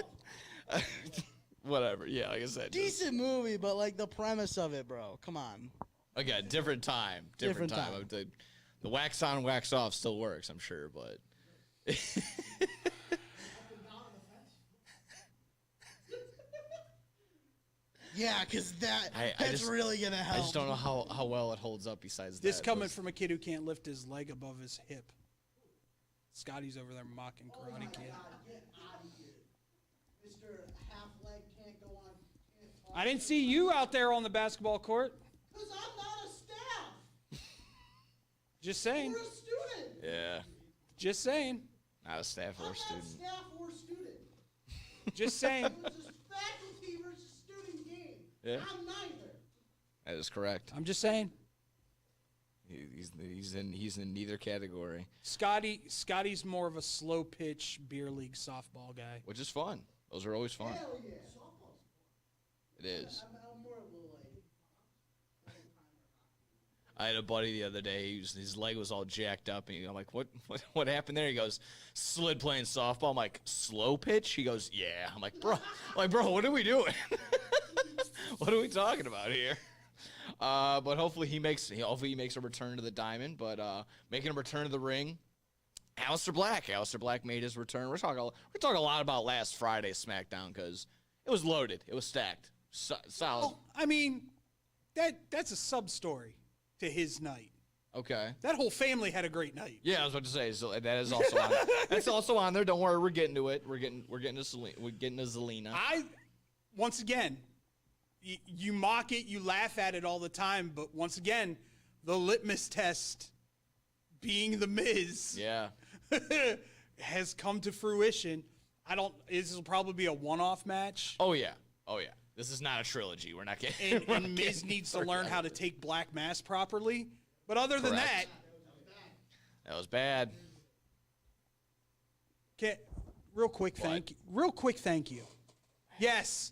Whatever. Yeah, like I said. Decent movie, but like the premise of it, bro. Come on. Again, different time. Different time. The wax on, wax off still works, I'm sure, but. Yeah, because that's just, really going to help. I just don't know how well it holds up besides This that. coming from a kid who can't lift his leg above his hip. Scotty's over there mocking Karate Kid. Mr. Half-Leg can't go on. I didn't see you out there on the basketball court. Because I'm not a staff. Just saying. We're a student. Yeah. Just saying. Not a staff or a student. Staff or student. Just saying. It was a faculty versus student game. Yeah. I'm neither. That is correct. I'm just saying. He's in neither category. Scotty's more of a slow pitch beer league softball guy. Which is fun. Those are always fun. Hell yeah. It is. I'm more of a like. I had a buddy the other day. His leg was all jacked up, and I'm like, "What happened there?" He goes, "Slid playing softball." I'm like, "Slow pitch?" He goes, "Yeah." I'm like, "Bro, what are we doing? What are we talking about here?" But hopefully he makes a return to the diamond. But making a return to the ring, Aleister Black. Aleister Black made his return. We're talking a lot about last Friday's SmackDown because it was loaded. It was stacked. Solid. Oh, I mean, that's a sub story to his night. Okay. That whole family had a great night. Yeah, I was about to say so that is also on. That's also on there. Don't worry, we're getting to it. We're getting to Zelina. Once again, you mock it, you laugh at it all the time, but once again, the litmus test being the Miz, yeah, has come to fruition. This will probably be a one-off match. Oh yeah. This is not a trilogy. We're not getting. And Miz needs to learn how to take Black Mass properly. But other than that, that was bad. Okay, real quick thank you. Yes.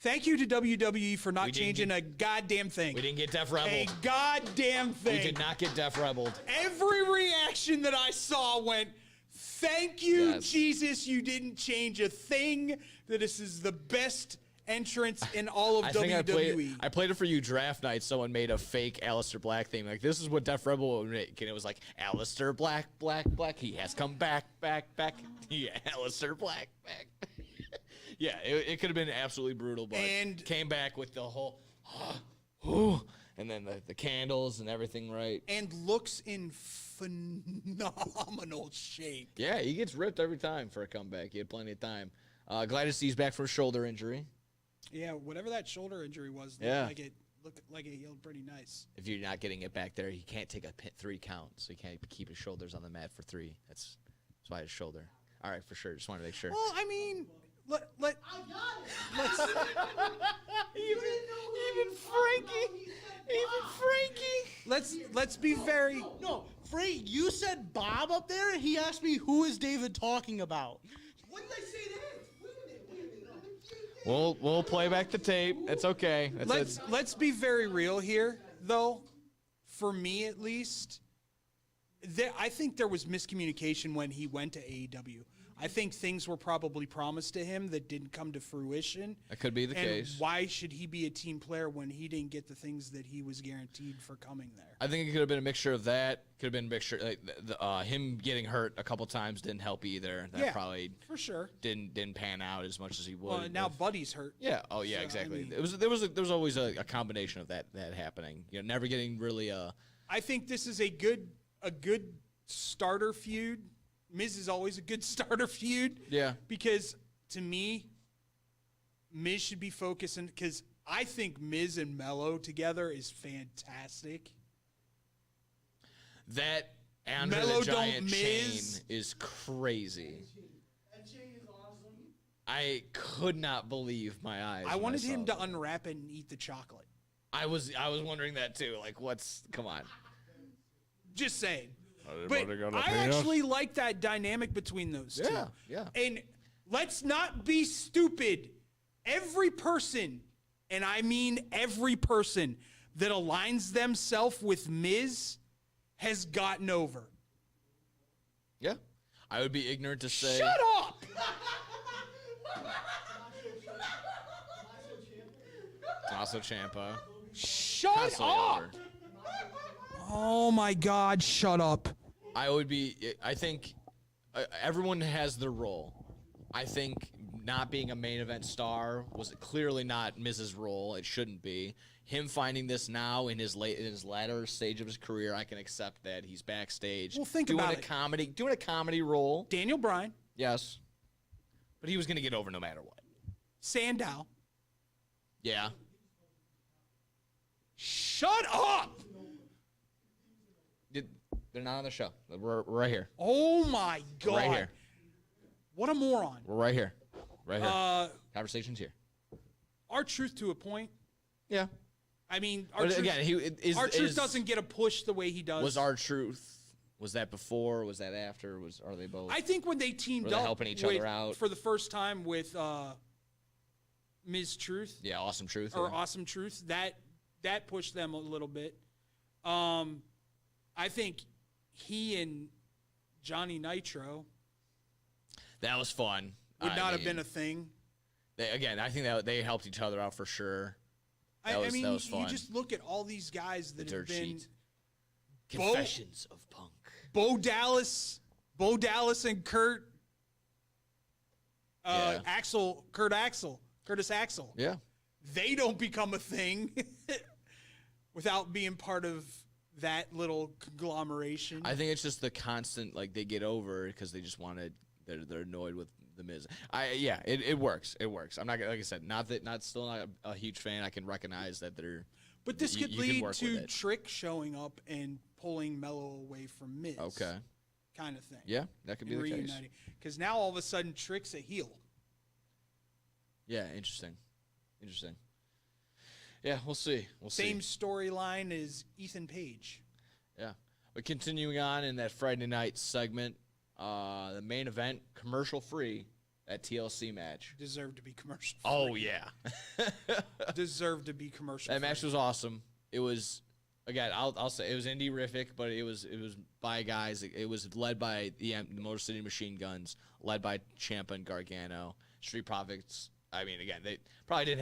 Thank you to WWE for not changing a goddamn thing. We didn't get Def Rebeled. A goddamn thing. We did not get Def Rebeled. Every reaction that I saw went, thank you, Jesus, you didn't change a thing. That this is the best entrance in all of WWE. I played it for you draft night. Someone made a fake Aleister Black theme. Like, this is what Def Rebel would make. And it was like, Aleister Black. He has come back. Yeah, Aleister Black. Yeah, it could have been absolutely brutal, but came back with the whole, and then the candles and everything, right? And looks in phenomenal shape. Yeah, he gets ripped every time for a comeback. He had plenty of time. Glad to see he's back from a shoulder injury. Yeah, whatever that shoulder injury was, looked like it healed pretty nice. If you're not getting it back there, he can't take a 3 count, so he can't keep his shoulders on the at for 3. That's why his shoulder. All right, for sure. Just wanted to make sure. Well, I mean, I got it. Even Frankie. Let's be very. No, Frank, you said Bob up there. He asked me who is David talking about. When did I say that? We'll play back the tape. It's okay. Let's be very real here, though. For me, at least, I think there was miscommunication when he went to AEW. I think things were probably promised to him that didn't come to fruition. That could be the case. Why should he be a team player when he didn't get the things that he was guaranteed for coming there? I think it could have been a mixture of that. Could have been a mixture. Him getting hurt a couple times didn't help either. That probably for sure didn't pan out as much as he would. Well, now Buddy's hurt. Yeah. Oh yeah. So, exactly. I mean, there was always a combination of that happening. You know, never getting really. I think this is a good starter feud. Miz is always a good starter feud. Yeah. Because to me, Miz should be focusing because I think Miz and Mello together is fantastic. That Andre Mello the Giant don't chain Miz. is crazy. That chain is awesome. I could not believe my eyes. I wanted him to that. unwrap it and eat the chocolate. I was wondering that too. Like, come on. Just saying. But I actually like that dynamic between those two. Yeah. And Let's not be stupid. Every person, and I mean every person that aligns themselves with Miz has gotten over. Yeah. I would be ignorant to say. Shut up! Tommaso Ciampa. Shut Constantly up! over. Oh my God, shut up. I think everyone has their role. I think not being a main event star was clearly not Miz's role. It shouldn't be. Him finding this now in his latter stage of his career, I can accept that. He's backstage. Well, think doing about a it. doing a comedy role. Daniel Bryan. Yes. But he was going to get over no matter what. Sandow. Yeah. Shut up! They're not on the show. We're right here. Oh my God. We're right here. What a moron. We're right here. Right here. Conversation's here. R-Truth to a point. Yeah. I mean, But again, R-Truth doesn't get a push the way he does. Was R-Truth, was that before? Was that after? Are they both? I think when they teamed Were they up helping each other out? for the first time with Ms. Truth. Yeah, Awesome Truth. Or yeah. Awesome Truth. That pushed them a little bit. I think he and Johnny Nitro That was fun. would not have been a thing. I think that they helped each other out for sure. That was fun. You just look at all these guys that The have dirt been sheet. Confessions of Punk. Bo Dallas and Curtis Axel. Yeah. They don't become a thing without being part of that little conglomeration. I think it's just the constant, like, they get over because they just they're annoyed with the Miz. It works. It works. I'm not like I said, not a huge fan. I can recognize that they're. But this could you can lead work to with it. Trick showing up and pulling Mello away from Miz. Okay. Kind of thing. Yeah, that could be the case. Because now all of a sudden Trick's a heel. Yeah, interesting. Yeah, we'll see. Same storyline as Ethan Page. Yeah. But continuing on in that Friday night segment, the main event, commercial free, that TLC match. Deserved to be commercial free. Oh, yeah. Deserved to be commercial That free. match was awesome. It was, again, I'll say it was indie-rific, but it was by guys. It was led by the Motor City Machine Guns, led by Ciampa and Gargano. Street Profits, I mean, again, they probably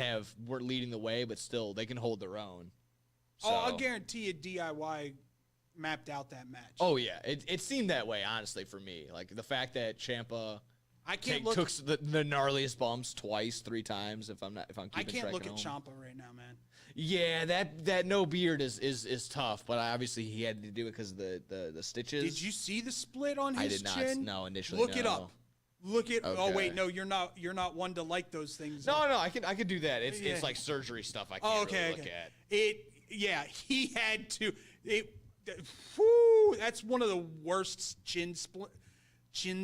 weren't leading the way, but still, they can hold their own. So. Oh, I'll guarantee you DIY mapped out that match. Oh, yeah. It seemed that way, honestly, for me. Like, the fact that Ciampa took the gnarliest bumps twice, 3 times, if I'm keeping track. I can't look at home. Ciampa right now, man. Yeah, that no beard is tough, but obviously he had to do it because of the stitches. Did you see the split on his chin? I did not. No, initially. Look it up. Look at. Okay. Oh wait, no, you're not one to like those things. No, I could do that. It's like surgery stuff. I can't really look at. He had to. Whew, that's one of the worst chin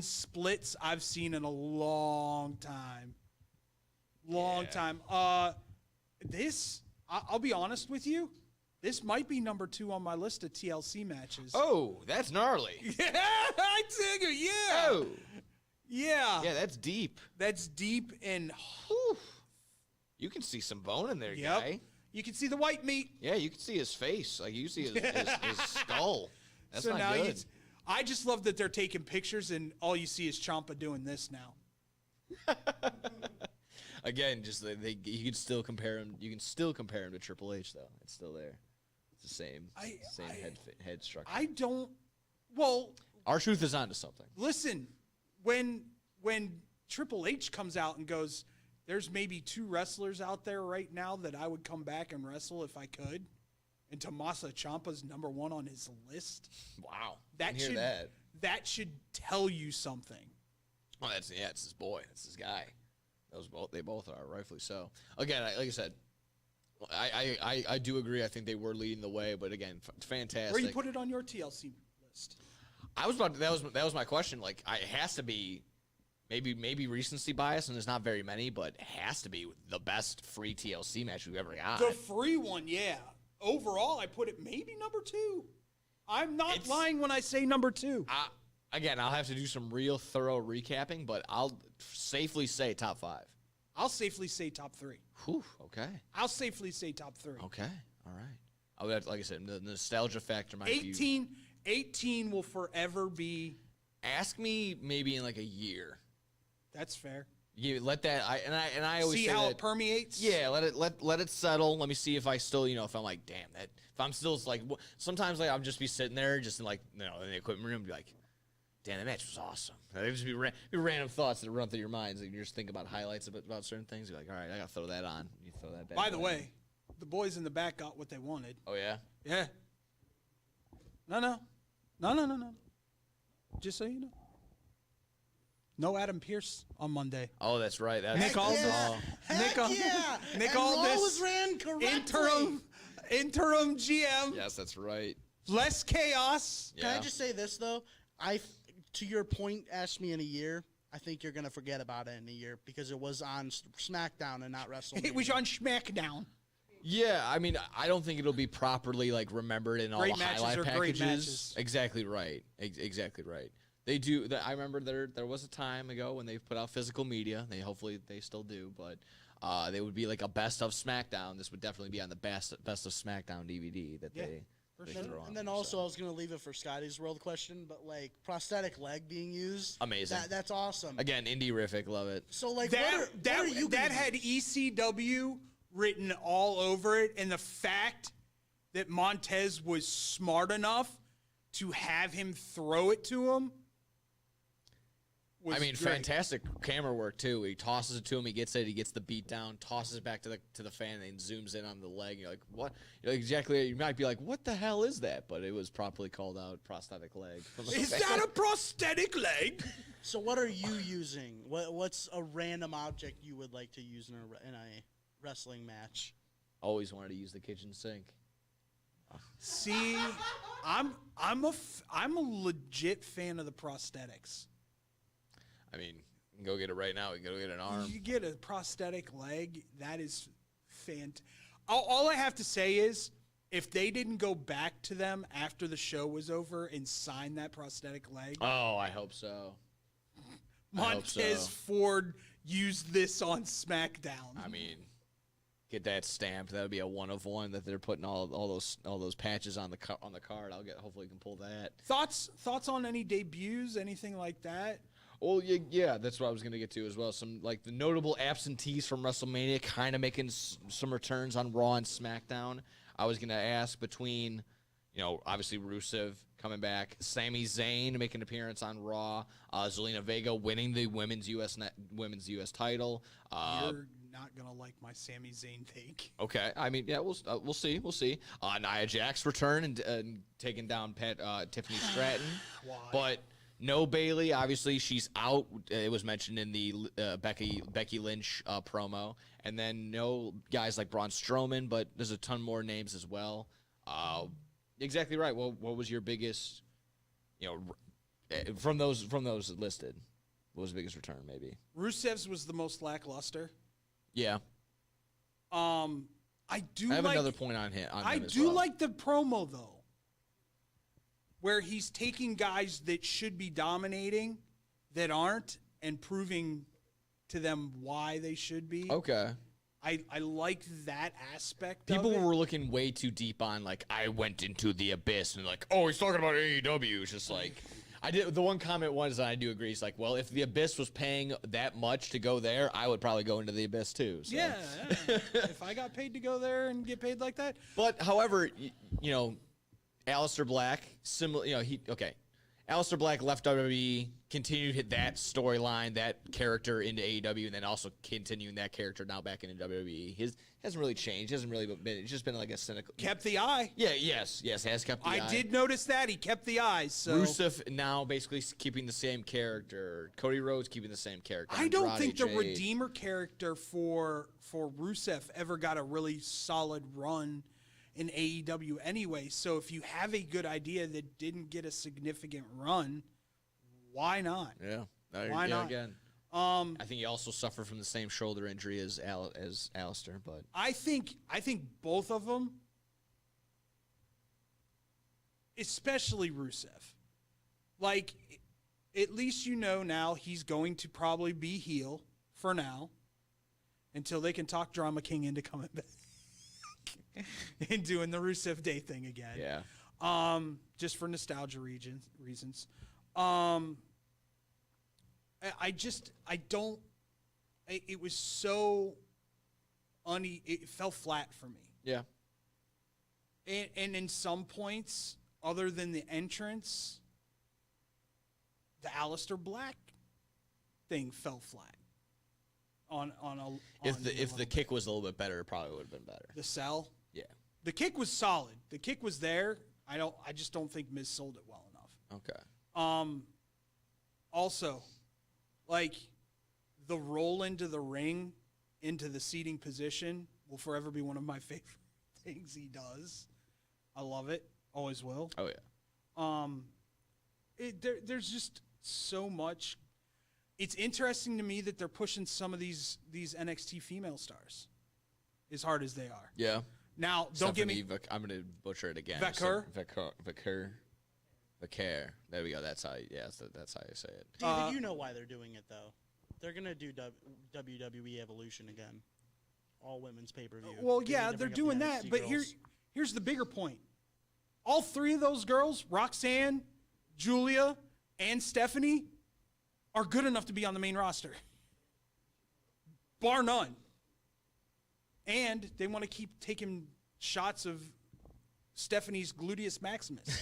splits I've seen in a long time. Time. I'll be honest with you. This might be number 2 on my list of TLC matches. Oh, that's gnarly. Yeah, I dig it. Yeah. Oh. Yeah. Yeah, that's deep. That's deep and. Whew. You can see some bone in there, guy. You can see the white meat. Yeah, you can see his face. Like, you see his skull. That's so not now good. I just love that they're taking pictures and all you see is Ciampa doing this now. Again, just you can still compare him. You can still compare him to Triple H, though. It's still there. It's the same head structure. I don't. Well, R-Truth is onto something. Listen, when Triple H comes out and goes, there's maybe 2 wrestlers out there right now that I would come back and wrestle if I could, and Tommaso Ciampa's number 1 on his list. Wow, That should tell you something. Oh, it's his boy. That's his guy. They both are, rightfully so. Again, like I said, I do agree. I think they were leading the way, but again, fantastic. Where you put it on your TLC list? That was my question. Like, it has to be maybe recency bias, and there's not very many, but it has to be the best free TLC match we've ever got. The free one, yeah. Overall, I put it maybe number 2. I'm not lying when I say number 2. Again, I'll have to do some real thorough recapping, but I'll safely say top 5. I'll safely say top 3. Whew, okay. I'll safely say top 3. Okay, all right. I would have to, like I said, the nostalgia factor might be... 18 will forever be... Ask me maybe in like a year. That's fair. You let that... I always see say how that, it permeates? Yeah, let it settle. Let me see if I still, if I'm like, damn, that... If I'm still like... Sometimes like I'll just be sitting there just in like, in the equipment room and be like, damn, that match was awesome. It'd just be random thoughts that run through your minds. Like, you just think about highlights about certain things. You're like, all right, I got to throw that on. You throw that back. By the way, the boys in the back got what they wanted. Oh, yeah? Yeah. No. Just so you know. No Adam Pearce on Monday. Oh, that's right. Nick Aldis. Nick Aldis ran correctly. Interim GM. Yes, that's right. Less chaos. Yeah. Can I just say this, though? To your point, ask me in a year. I think you're going to forget about it in a year because it was on SmackDown and not WrestleMania. It was on SmackDown. Yeah, I mean, I don't think it'll be properly like remembered in all the highlight packages. Great matches. Exactly right. Exactly right. They do. I remember there was a time ago when they put out physical media. Hopefully they still do, but they would be like a best of SmackDown. This would definitely be on the best of SmackDown DVD that they throw on. And then also, I was going to leave it for Scotty's world question, but like prosthetic leg being used, amazing. That's awesome. Again, indie-rific, love it. So like that had ECW written all over it, and the fact that Montez was smart enough to have him throw it to him. Great. Fantastic camera work too. He tosses it to him, he gets it, he gets the beat down, tosses it back to the fan, and zooms in on the leg. You're like, what? Exactly. You might be like, what the hell is that? But it was properly called out prosthetic leg. Is that a prosthetic leg? So what are you using? What's a random object you would like to use in a wrestling match? Always wanted to use the kitchen sink. See, I'm a legit fan of the prosthetics. I mean, you can go get it right now. You can go get an arm. You get a prosthetic leg. That is fantastic. All I have to say is, if they didn't go back to them after the show was over and sign that prosthetic leg. Oh, I hope so. Montez Ford used this on SmackDown. I mean, get that stamped. That would be a 1 of 1 that they're putting all those patches on the card. Hopefully we can pull that. Thoughts on any debuts, anything like that? Oh, yeah, that's what I was going to get to as well. Some, like, the notable absentees from WrestleMania kind of making some returns on Raw and SmackDown. I was going to ask between, obviously Rusev coming back, Sami Zayn making an appearance on Raw, Zelina Vega winning the women's U.S. title. You're not going to like my Sami Zayn take. Okay. I mean, yeah, we'll see. We'll see. Nia Jax return and taking down Tiffany Stratton. Why? But... no Bailey, obviously she's out. It was mentioned in the Becky Lynch promo, and then no guys like Braun Strowman, but there's a ton more names as well. Exactly right. Well, what was your biggest, from those listed? What was the biggest return? Maybe Rusev's was the most lackluster. Yeah. I have another point on him. I do like the promo though, where he's taking guys that should be dominating that aren't and proving to them why they should be. Okay. I like that aspect People of it. were looking way too deep on, like, I went into the abyss, and like, oh, he's talking about AEW. It's just like, the one comment was, and I do agree, it's like, well, if the abyss was paying that much to go there, I would probably go into the abyss too. So. Yeah. If I got paid to go there and get paid like that. But, however, Aleister Black, Aleister Black left WWE, continued hit that storyline, that character into AEW, and then also continuing that character now back into WWE. His hasn't really changed. Hasn't really been. It's just been like a cynical. Kept the eye. Yeah. Yes. Has kept the eye. I did notice that he kept the eyes. So Rusev now basically keeping the same character. Cody Rhodes keeping the same character. I don't think the Redeemer character for Rusev ever got a really solid run in AEW anyway. So if you have a good idea that didn't get a significant run, why not? Yeah. Why not? Again. I think he also suffered from the same shoulder injury as Aleister, but I think both of them, especially Rusev, like at least you know now he's going to probably be heel for now until they can talk Drama King into coming back and doing the Rusev Day thing again. Yeah. Just for nostalgia reasons. It was so it fell flat for me. Yeah. And in some points, other than the entrance, the Aleister Black thing fell flat. If the kick was a little bit better, it probably would have been better. The sell? Yeah. The kick was solid. The kick was there. I just don't think Miz sold it well enough. Okay. Also, like the roll into the ring, into the seating position will forever be one of my favorite things he does. I love it. Always will. Oh yeah. There's just so much. It's interesting to me that they're pushing some of these NXT female stars as hard as they are. Yeah. Now, don't get me. I'm going to butcher it again. Vaquer? Vaquer. There we go. That's how you say it. David, you know why they're doing it, though. They're going to do WWE Evolution again. All women's pay-per-view. Well, yeah, they're doing that. But here's the bigger point. All three of those girls, Roxanne, Julia, and Stephanie, are good enough to be on the main roster. Bar none. And they want to keep taking shots of Stephanie's gluteus maximus.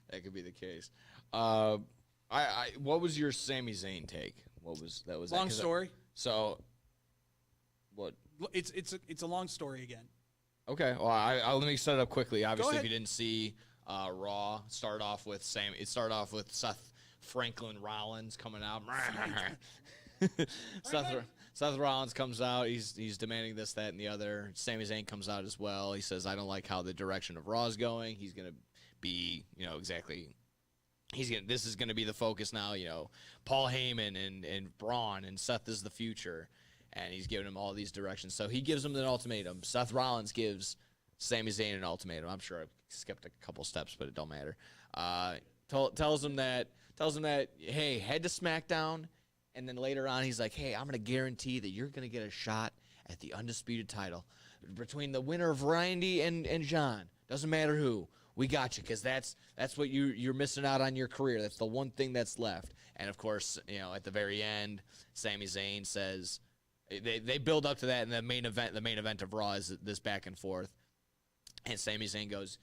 That could be the case. What was your Sami Zayn take? That was long story. So, what? It's a long story again. Okay. Well, let me set it up quickly. Obviously, if you didn't see Raw, it started off with Seth Franklin Rollins coming out. Seth Rollins comes out. He's demanding this, that, and the other. Sami Zayn comes out as well. He says, "I don't like how the direction of Raw is going." He's gonna be, exactly. This is gonna be the focus now. Paul Heyman and Braun and Seth is the future, and he's giving him all these directions. So he gives him an ultimatum. Seth Rollins gives Sami Zayn an ultimatum. I'm sure I skipped a couple steps, but it don't matter. Tells him that, hey, head to SmackDown. And then later on, he's like, hey, I'm going to guarantee that you're going to get a shot at the undisputed title between the winner of Randy and John. Doesn't matter who. We got you, because that's what you're missing out on your career. That's the one thing that's left. And, of course, at the very end, Sami Zayn says they build up to that, and the main event of Raw is this back and forth. And Sami Zayn goes,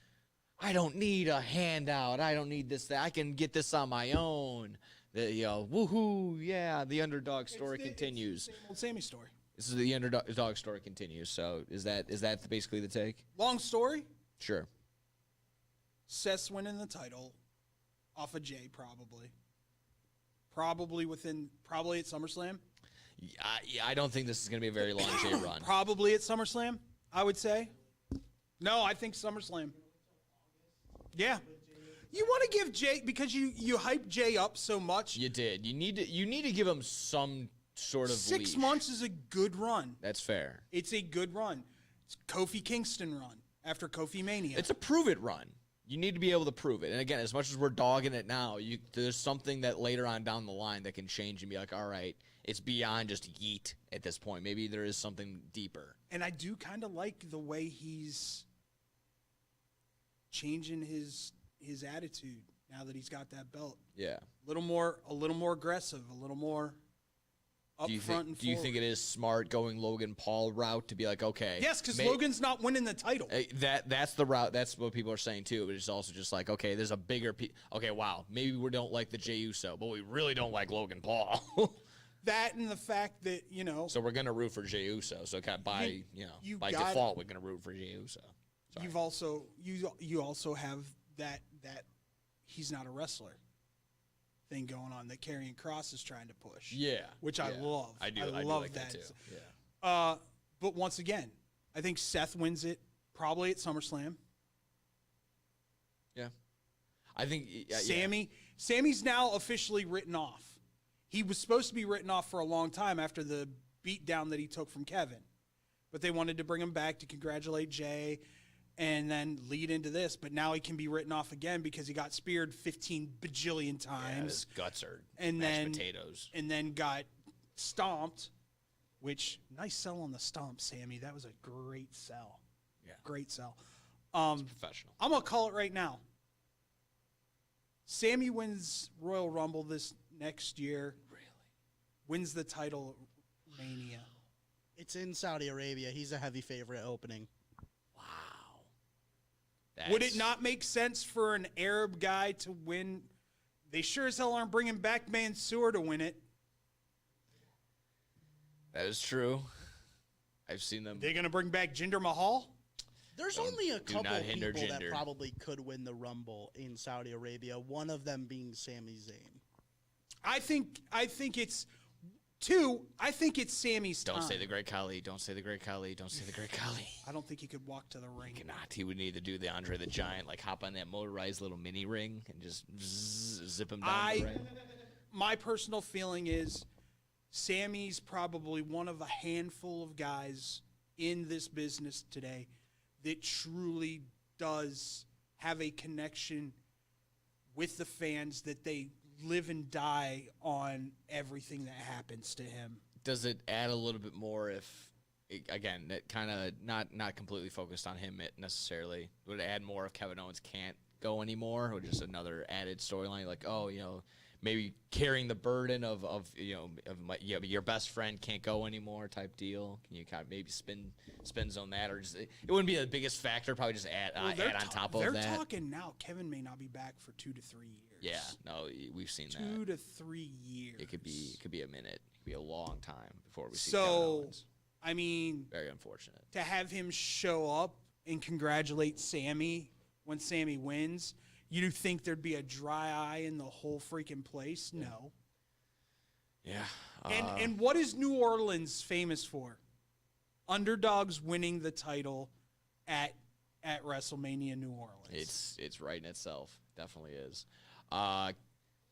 I don't need a handout. I don't need this. I can get this on my own. Woohoo, yeah, the underdog story continues. Same old Sammy story. This is the underdog story continues. So is that basically the take? Long story? Sure. Seth's winning the title off of Jay, probably. Probably at SummerSlam. I don't think this is going to be a very long Jay run. Probably at SummerSlam, I would say. No, I think SummerSlam. Yeah. You want to give Jay, because you hype Jay up so much. You did. You need to give him some sort of 6 leash. months is a good run. That's fair. It's a good run. It's Kofi Kingston run after Kofi Mania. It's a prove it run. You need to be able to prove it. And again, as much as we're dogging it now, there's something that later on down the line that can change and be like, all right, it's beyond just yeet at this point. Maybe there is something deeper. And I do kind of like the way he's changing his attitude now that he's got that belt. Yeah. A little more aggressive, a little more up front and forward. Do you think it is smart going Logan Paul route to be like, okay? Yes, because Logan's not winning the title. That's the route. That's what people are saying too. But it's also just like, okay, there's a bigger. Okay, wow. Maybe we don't like the Jey Uso, but we really don't like Logan Paul. That and the fact that So we're gonna root for Jey Uso. So by default, we're gonna root for Jey Uso. Sorry. You also have that he's not a wrestler thing going on that Karrion Kross is trying to push. Yeah. Which I love. I do love like that too. Yeah. But once again, I think Seth wins it probably at SummerSlam. Yeah. I think Sammy's now officially written off. He was supposed to be written off for a long time after the beatdown that he took from Kevin. But they wanted to bring him back to congratulate Jay. and then lead into this. But now he can be written off again because he got speared 15 bajillion times. Yeah, his guts are and mashed then, potatoes. And then got stomped, which, nice sell on the stomp, Sammy. That was a great sell. Yeah. Great sell. It's professional. I'm going to call it right now. Sammy wins Royal Rumble this next year. Really? Wins the title Mania. It's in Saudi Arabia. He's a heavy favorite opening. Wow. Would it not make sense for an Arab guy to win? They sure as hell aren't bringing back Mansoor to win it. That is true. I've seen them. They're going to bring back Jinder Mahal? There's only a couple not of hinder people that Jinder. probably could win the Rumble in Saudi Arabia. One of them being Sami Zayn. I think it's two. I think it's Sammy's Don't time. say the Great Khali. Don't say the Great Khali. Don't say the Great Khali. I don't think he could walk to the ring. He cannot. He would need to do the Andre the Giant, like hop on that motorized little mini ring and just zip him down the ring. My personal feeling is Sammy's probably one of a handful of guys in this business today that truly does have a connection with the fans, that they live and die on everything that happens to him. Does it add a little bit more if, again, that kind of not completely focused on him necessarily? Would it add more if Kevin Owens can't go anymore, or just another added storyline like, oh, you know, maybe carrying the burden of your best friend can't go anymore type deal? Can you kind of maybe spins on that, or just, it wouldn't be the biggest factor? Probably just add on top of that. They're talking now. Kevin may not be back for 2 to 3 years. Yeah, no, we've seen that. 2 to 3 years. It could be a minute. It could be a long time before we see So, Kevin Owens. I mean, Very unfortunate. to have him show up and congratulate Sammy when Sammy wins, you think there'd be a dry eye in the whole freaking place? No. Yeah. And what is New Orleans famous for? Underdogs winning the title at WrestleMania New Orleans. It's right in itself. Definitely is.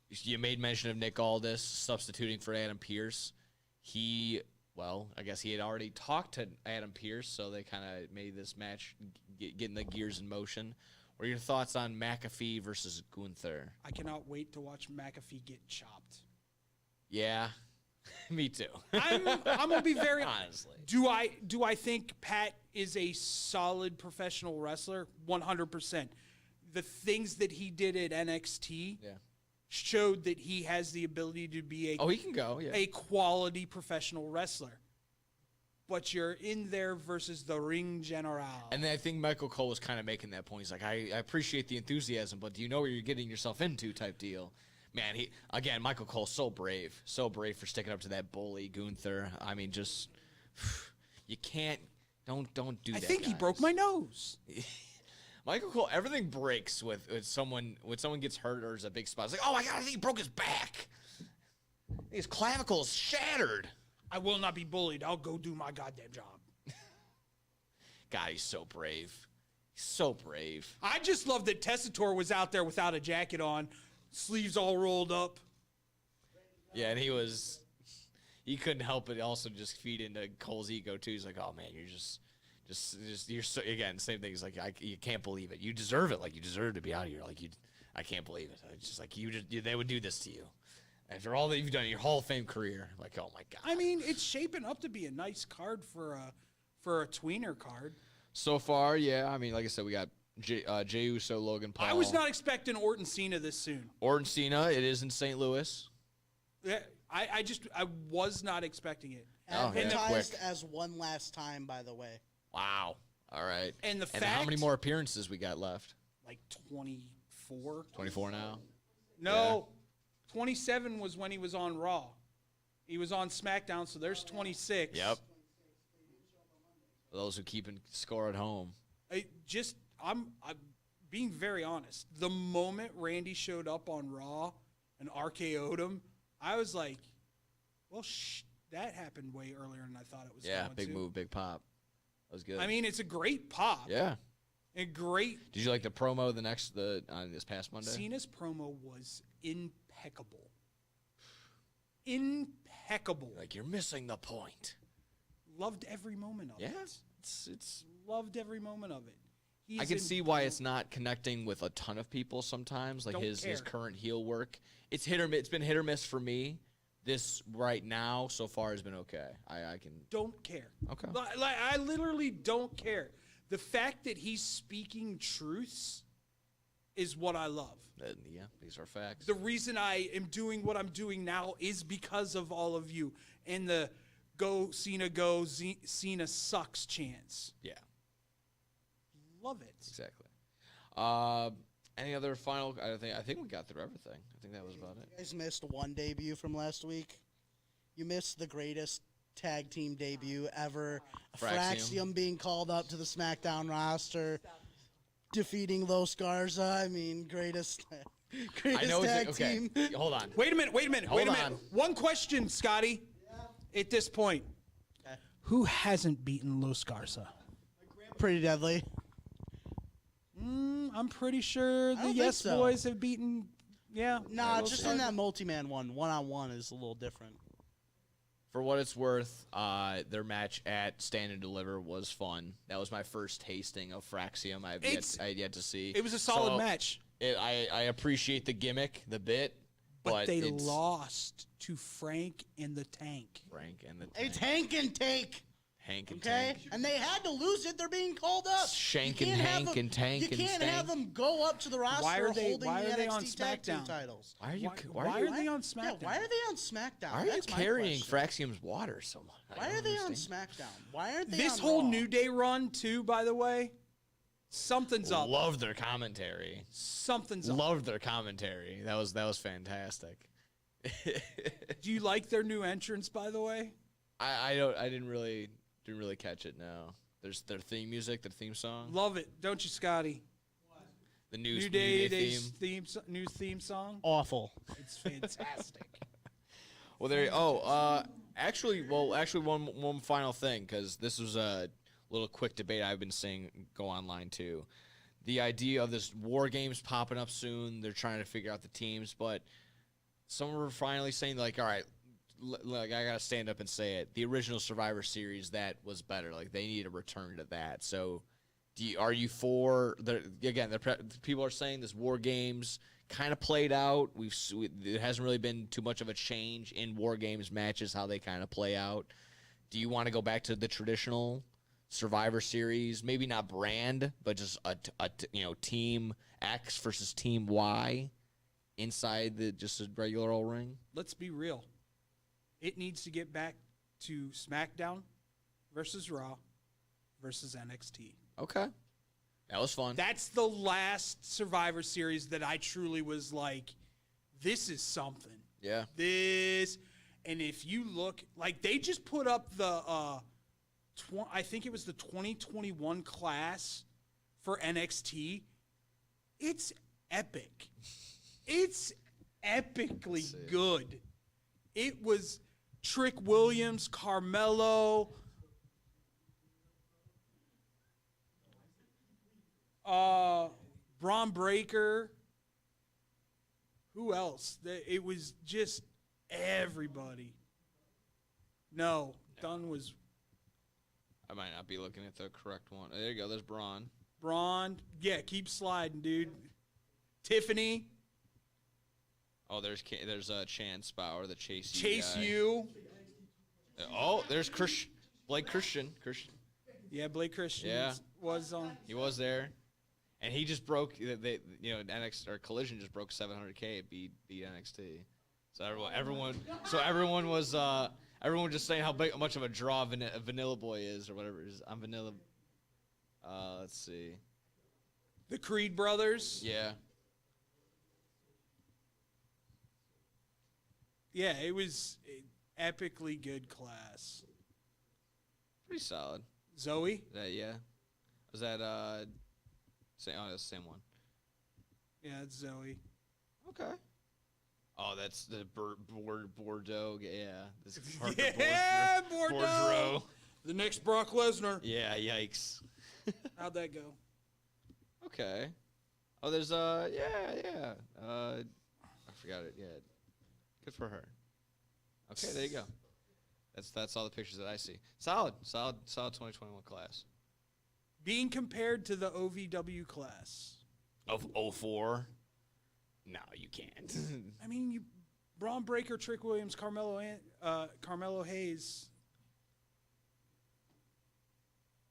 You made mention of Nick Aldis substituting for Adam Pearce. I guess he had already talked to Adam Pearce, so they kind of made this match getting the gears in motion. What are your thoughts on McAfee versus Gunther? I cannot wait to watch McAfee get chopped. Yeah, me too. I'm gonna be very honestly. Do I think Pat is a solid professional wrestler? 100%. The things that he did at NXT showed that he has the ability to be he can go, a quality professional wrestler. But you're in there versus the ring general. And then I think Michael Cole was kind of making that point. He's like, I appreciate the enthusiasm, but do you know what you're getting yourself into type deal? Man, Michael Cole's so brave for sticking up to that bully Gunther. I mean, just you can't don't do that. I think he broke my nose. Michael Cole, everything breaks with someone when someone gets hurt or is a big spot. It's like, oh my God, I think he broke his back. His clavicle is shattered. I will not be bullied. I'll go do my goddamn job. God, he's so brave. He's so brave. I just love that Tessitore was out there without a jacket on, sleeves all rolled up. Yeah, and he couldn't help it also just feed into Cole's ego too. He's like, oh man, you're just you're so, again, same thing. He's like, you can't believe it. You deserve it. Like, you deserve to be out here. Like, I can't believe it. It's just like, they would do this to you. After all that you've done in your Hall of Fame career, like, oh my God. I mean, it's shaping up to be a nice card for a tweener card. So far, yeah. I mean, like I said, we got Jey Uso, Logan Paul. I was not expecting Orton Cena this soon. Orton Cena, it is in St. Louis. Yeah, I was not expecting it. Advertised as one last time, by the way. Wow. All right. And how many more appearances we got left? Like 24. 24 now? No. Yeah. 27 was when he was on Raw. He was on SmackDown, so there's 26. Yep. For those who keep score at home. I'm being very honest. The moment Randy showed up on Raw and RKO'd him, I was like, well, that happened way earlier than I thought it was going to. Yeah, big move, big pop. That was good. I mean, it's a great pop. Yeah. And great. Did you like the promo on this past Monday? Cena's promo was impeccable. Impeccable. Like, you're missing the point. Loved every moment of it. Yeah. It's loved every moment of it. I can see why it's not connecting with a ton of people sometimes. Like his current heel work, it's hit or miss. It's been hit or miss for me. This right now so far has been okay. I can don't care. Okay. Like I literally don't care. The fact that he's speaking truths is what I love. Yeah, these are facts. The reason I am doing what I'm doing now is because of all of you and the go Cena sucks chants. Yeah. Love it. Exactly. Any other final? I think we got through everything. I think that was about it. You guys missed one debut from last week. You missed the greatest tag team debut ever. Fraxium being called up to the SmackDown roster, defeating Los Garza. I mean, greatest tag team. Hold on. Wait a minute. One question, Scotty. At this point, who hasn't beaten Los Garza? Pretty Deadly. I'm pretty sure the Yes Boys have beaten. Yeah. Nah, just in that multi-man one-on-one is a little different. For what it's worth, their match at Stand and Deliver was fun. That was my first tasting of Fraxium. I had yet to see. It was a solid match. I appreciate the gimmick, the bit, but they lost to Frank and the Tank. It's Hank and Tank. Hank and Tank. And they had to lose it. They're being called up. Shank and Hank and Tank and You can't have them go up to the roster holding the NXT tag team titles. Why are they on SmackDown? Yeah, why are they on SmackDown? Why are you carrying Fraxium's water so much? Why are they on SmackDown? Why aren't they this on whole Raw? New Day run, too, by the way? Something's up. Love their commentary. Something's up. Loved their commentary. That was fantastic. Do you like their new entrance, by the way? I didn't really catch it. No, there's their theme music, their theme song. Love it, don't you, Scotty? The New Day theme. New theme song. Awful. It's fantastic. Actually, one final thing, because this was a little quick debate I've been seeing go online too. The idea of this War Games popping up soon. They're trying to figure out the teams, but some were finally saying, like, all right, like, I gotta stand up and say it. The original Survivor Series, that was better. Like, they need a return to that. So, are you for? People are saying this War Games kind of played out. There hasn't really been too much of a change in War Games matches, how they kind of play out. Do you want to go back to the traditional Survivor Series? Maybe not brand, but just a Team X versus Team Y inside just a regular old ring. Let's be real. It needs to get back to SmackDown versus Raw versus NXT. Okay. That was fun. That's the last Survivor Series that I truly was like, this is something. Yeah. And if you look, like, they just put up the, I think it was the 2021 class for NXT. It's epic. It's epically good. It was Trick Williams, Carmelo, Braun Breaker. Who else? It was just everybody. No, Dunn was. I might not be looking at the correct one. There you go. There's Braun. Yeah, keep sliding, dude. Tiffany. Oh, there's Chance Bauer, the Chase U. Oh, there's Blake Christian. Yeah, Blake Christian was on. He was there, and he just broke. NXT or Collision just broke 700K. It beat NXT. So everyone was just saying how much of a draw Vanilla Boy is or whatever it is. I'm Vanilla. Let's see. The Creed brothers. Yeah. Yeah, it was an epically good class. Pretty solid. Zoe? Yeah. Was that that's the same one. Yeah, it's Zoe. Okay. Oh, that's the Bordeaux. Yeah. Yeah, Bordeaux. The next Brock Lesnar. Yeah, yikes. How'd that go? Okay. Oh, there's I forgot it. Yeah. Good for her. Okay, there you go. That's all the pictures that I see. Solid 2021 class. being compared to the OVW class of 04. No, you can't. I mean, Braun Breaker, Trick Williams, Carmelo Hayes,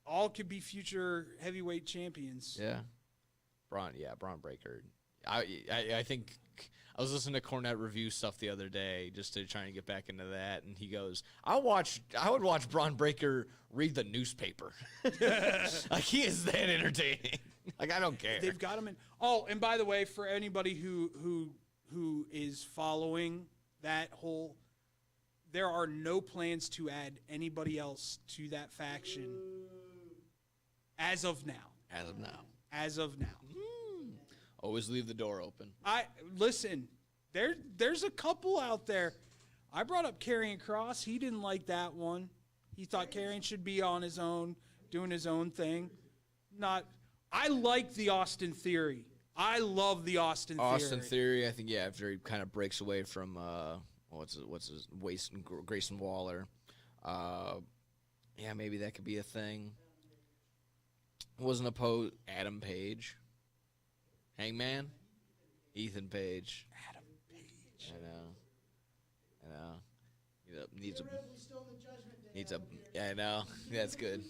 all could be future heavyweight champions. Yeah, Braun Breaker. I think I was listening to Cornette review stuff the other day just to try and get back into that, and he goes, I would watch Braun Breaker read the newspaper. Like, he is that entertaining. Like, I don't care. They've got him in. Oh, and by the way, for anybody who is following that whole, there are no plans to add anybody else to that faction as of now. As of now. Always leave the door open. Listen, there's a couple out there. I brought up Karrion Kross. He didn't like that one. He thought Karrion should be on his own, doing his own thing. I like the Austin Theory. I love the Austin Theory, I think, after he kind of breaks away from what's his Grayson Waller. Maybe that could be a thing. Wasn't opposed. Adam Page. Hangman? Ethan Page. Adam Page. I know. I know. That's good.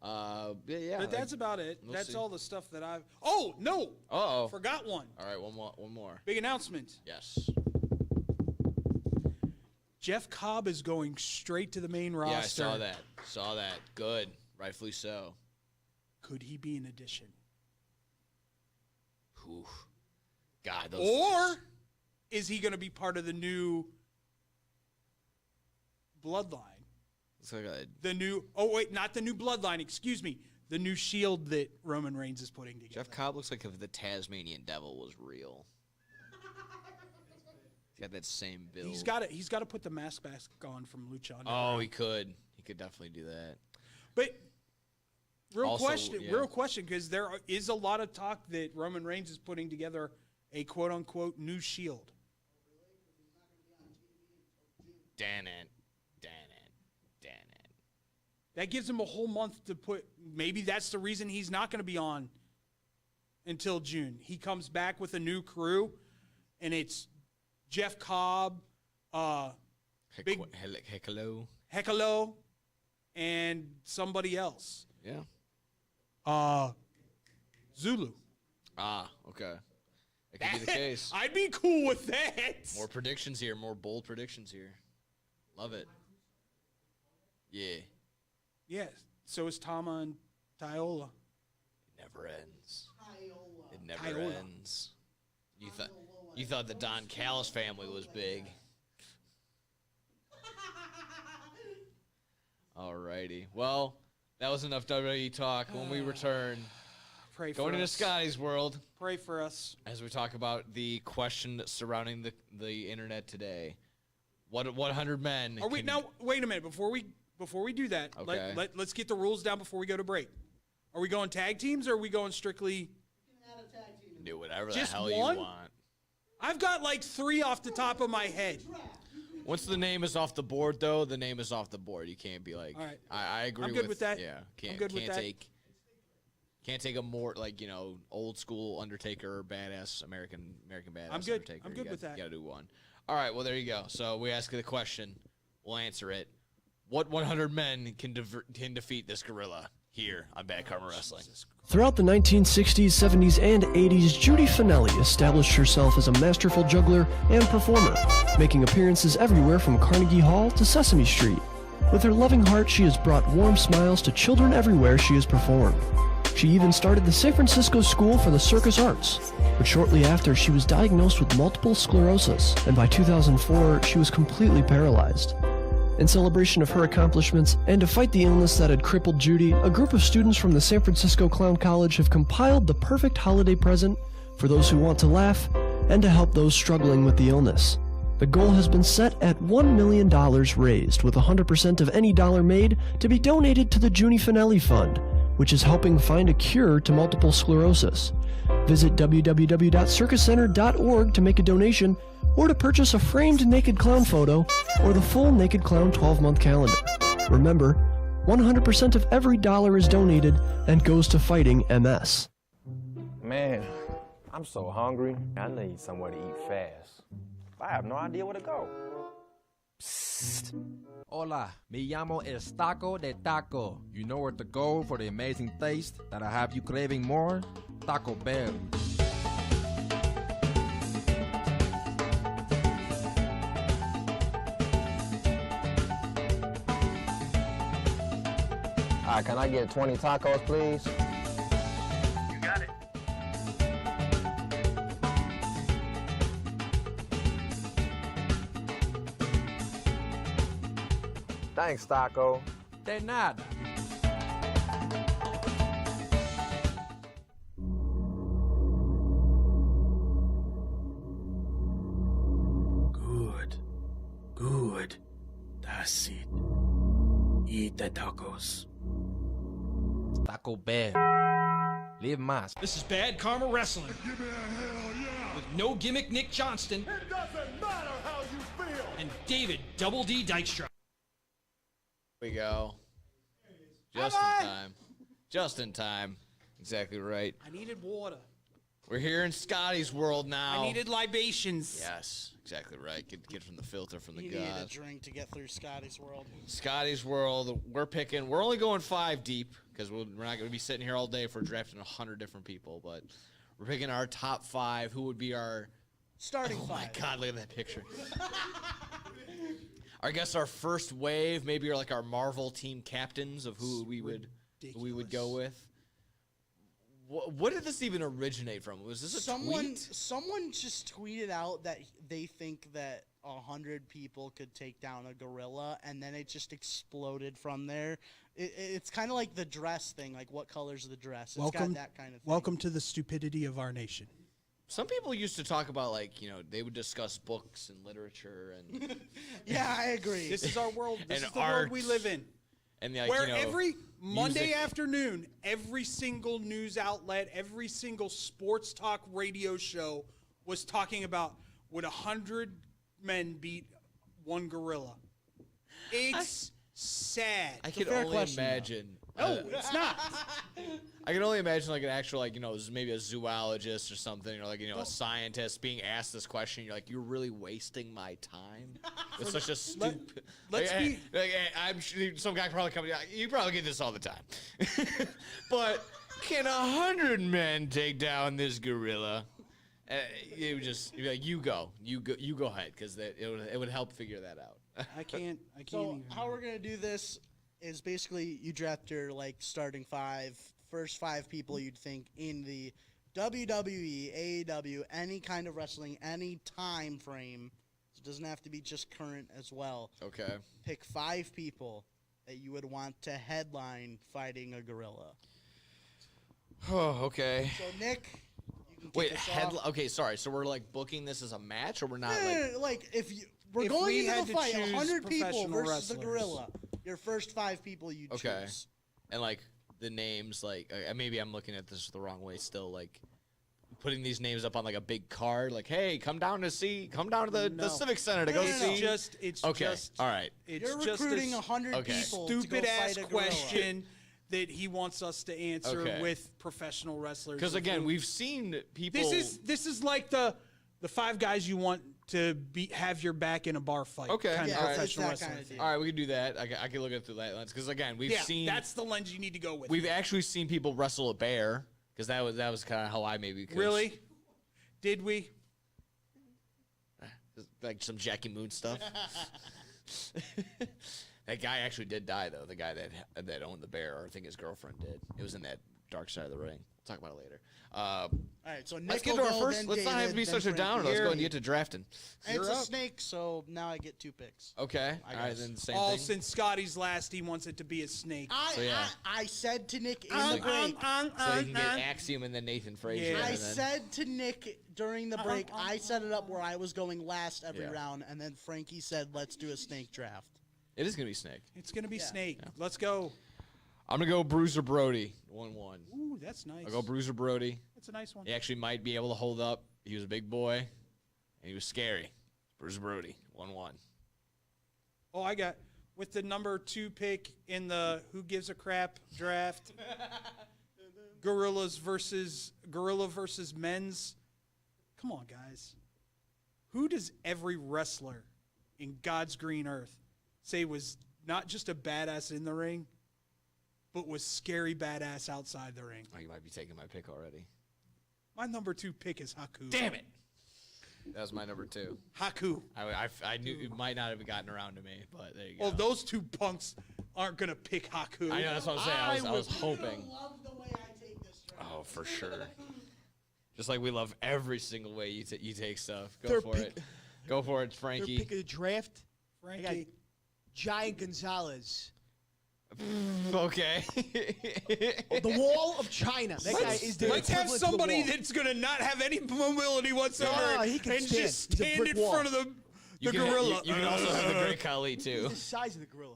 But that's about it. That's all the stuff that I've. Oh no! Uh-oh. Forgot one. All right, one more. Big announcement. Yes. Jeff Cobb is going straight to the main roster. Yeah, I saw that. Good. Rightfully so. Could he be an addition? Ooh. God, or is he going to be part of the new bloodline? It's like not the new bloodline, excuse me. The new Shield that Roman Reigns is putting together. Jeff Cobb looks like if the Tasmanian Devil was real. He's got that same build. He's got to put the mask back on from Lucha Underground. Oh, he could. He could definitely do that. But real question, because there is a lot of talk that Roman Reigns is putting together a quote-unquote new Shield. Damn it. That gives him a whole month to put. Maybe that's the reason he's not going to be on until June. He comes back with a new crew, and it's Jeff Cobb, Hekalo, and somebody else. Yeah. Zulu. Okay. That could be the case. I'd be cool with that. More predictions here. More bold predictions here. Love it. Yeah. Yeah, so is Tama and Tyola. It never ends. It never ends. You thought the Don Callis family was big. Alrighty. Well, that was enough WWE talk. When we return, going into Scotty's world. Pray for us. As we talk about the question surrounding the internet today. What 100 men? Now, wait a minute. Before we do that, okay. let's get the rules down before we go to break. Are we going tag teams or are we going strictly? Do whatever the just hell one? you want. I've got like 3 off the top of my head. Once the name is off the board, though, the name is off the board. You can't be like, all right. I agree. I'm good with that. Yeah, I'm good with that. Can't take a more old school Undertaker badass American badass. I'm good. Undertaker. I'm good with that. You gotta do one. All right. Well, there you go. So we ask you the question. We'll answer it. What 100 men can defeat this gorilla here on Bad Karma Wrestling? Throughout the 1960s, 70s, and 80s, Judy Finelli established herself as a masterful juggler and performer, making appearances everywhere from Carnegie Hall to Sesame Street. With her loving heart, she has brought warm smiles to children everywhere she has performed. She even started the San Francisco School for the Circus Arts, but shortly after, she was diagnosed with multiple sclerosis, and by 2004, she was completely paralyzed. In celebration of her accomplishments, and to fight the illness that had crippled Judy, a group of students from the San Francisco Clown College have compiled the perfect holiday present for those who want to laugh and to help those struggling with the illness. The goal has been set at $1 million raised, with 100% of any dollar made to be donated to the Judy Finelli Fund, which is helping find a cure to multiple sclerosis. Visit www.circuscenter.org to make a donation, or to purchase a framed Naked Clown photo or the full Naked Clown 12-month calendar. Remember, 100% of every dollar is donated and goes to fighting MS. Man, I'm so hungry. I need somewhere to eat fast. I have no idea where to go. Psst. Hola, me llamo El Taco de Taco. You know where to go for the amazing taste that'll have you craving more? Taco Bell. Can I get 20 tacos, please? You got it. Thanks, Taco. De nada. Good. Good. That's it. Eat the tacos. Taco Bell. Live más. This is Bad Karma Wrestling. Give me a hell yeah. With no gimmick Nick Johnston. It doesn't matter how you feel. And David Double D Dykstra. We go. Just in time. Just in time. Exactly right. I needed water. We're here in Scotty's world now. I needed libations. Yes, exactly right. Get from the filter from the You need a gods. drink to get through Scotty's world. Scotty's world. We're only going 5 deep because we're not going to be sitting here all day for drafting 100 different people. But we're picking our top 5. Who would be our starting 5? Oh my God! Look at that picture. I guess our first wave, maybe our Marvel team captains of who we would go with. What did this even originate from? Was this a tweet? Someone just tweeted out that they think that 100 people could take down a gorilla, and then it just exploded from there. It's kind of like the dress thing, like what color's the dress? It's got that kind of thing. Welcome to the stupidity of our nation. Some people used to talk about they would discuss books and literature and yeah, I agree. This is our world. This and is the world we live in. And where every Monday afternoon, every single news outlet, every single sports talk radio show was talking about would 100 men beat one gorilla. It's sad. I can only imagine. No, it's not. I can only imagine an actual maybe a zoologist or something, or a scientist being asked this question. You're you're really wasting my time with such a stupid. I'm sure some guy probably coming. You probably get this all the time, but can 100 men take down this gorilla? It would just you go ahead because it would help figure that out. I can't. So even. how we're gonna do this is basically you draft your starting 5, first 5 people you'd think in the WWE, AEW, any kind of wrestling, any time frame. It doesn't have to be just current as well. Okay. Pick 5 people that you would want to headline fighting a gorilla. Oh, okay. So Nick, you can wait, okay, sorry. So we're booking this as a match, or we're not we're going into the fight, choose 100 people professional versus the wrestlers. gorilla. Your first 5 people you choose. And the names, maybe I'm looking at this the wrong way still, putting these names up on a big card, hey, come down to the Civic Center to go see. It's okay. just All right. It's You're just recruiting 100 people stupid to go ass fight a gorilla. question that he wants us to answer with professional wrestlers. Because again, we've seen people. This is like the 5 guys you want to have your back in a bar fight. Okay. Kind of all right. professional wrestling. All right, we can do that. I can look at it through that lens because again, we've seen. That's the lens you need to go with. We've actually seen people wrestle a bear because that was kind of how I maybe. Really? Did we? Some Jackie Moon stuff. That guy actually did die though. The guy that owned the bear, or I think his girlfriend did. It was in that Dark Side of the Ring. We'll talk about it later. All right, so Nick let's get will to our go, first. then Let's not have to David, be then such a Frankie. downer. Let's go and get to drafting. And it's a snake, so now I get 2 picks. Okay. I All right, guess. then same thing. Since Scotty's last, he wants it to be a snake. I said to Nick in the break. So you can get Axiom and then Nathan Frazier. I and then, said to Nick during the break, I set it up where I was going last every round, and then Frankie said, let's do a snake draft. it is gonna be Snake. It's gonna be snake. Let's go. I'm gonna go Bruiser Brody 1-1. Ooh, that's nice. I'll go Bruiser Brody. That's a nice one. He actually might be able to hold up. He was a big boy, and he was scary. Bruiser Brody 1-1. Oh, I got with the number 2 pick in the Who Gives a Crap draft. Gorilla versus men's. Come on, guys. Who does every wrestler in God's green earth say was not just a badass in the ring, but was scary badass outside the ring? Oh, you might be taking my pick already. My number 2 pick is Haku. Damn it! That was my number 2. Haku. I knew it might not have gotten around to me, but there you go. Well, those 2 punks aren't going to pick Haku. I know, that's what I'm saying. I was hoping. Love the way I take this draft. Oh, for sure. Just like we love every single way you take stuff. Go Third for pick- it. Go for it, Frankie. Third pick of the draft. I got Frankie. Giant Gonzalez. Okay. The Wall of China. That guy is the Let's have equivalent to the somebody wall. that's going to not have any mobility whatsoever No, he can and stand. just He's a stand brick in wall. front of the You can, gorilla. You can also have the Great Khali, too. He's the size of the gorilla.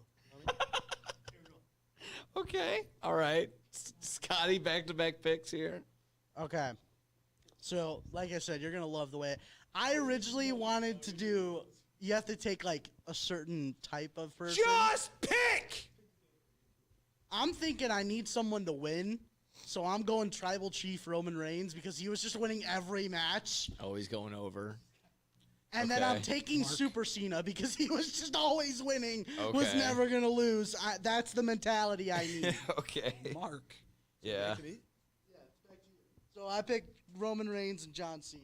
Okay. All right. Scotty, back-to-back picks here. Okay. So, like I said, you're going to love the way. I originally wanted to do, you have to take like a certain type of person. Just pick! I'm thinking I need someone to win. So I'm going Tribal Chief Roman Reigns because he was just winning every match. Always going over. And then I'm Okay. taking Super Cena because he was just always winning, was Okay. never going to lose. That's the mentality I need. Okay. Mark. Yeah. So I picked Roman Reigns and John Cena.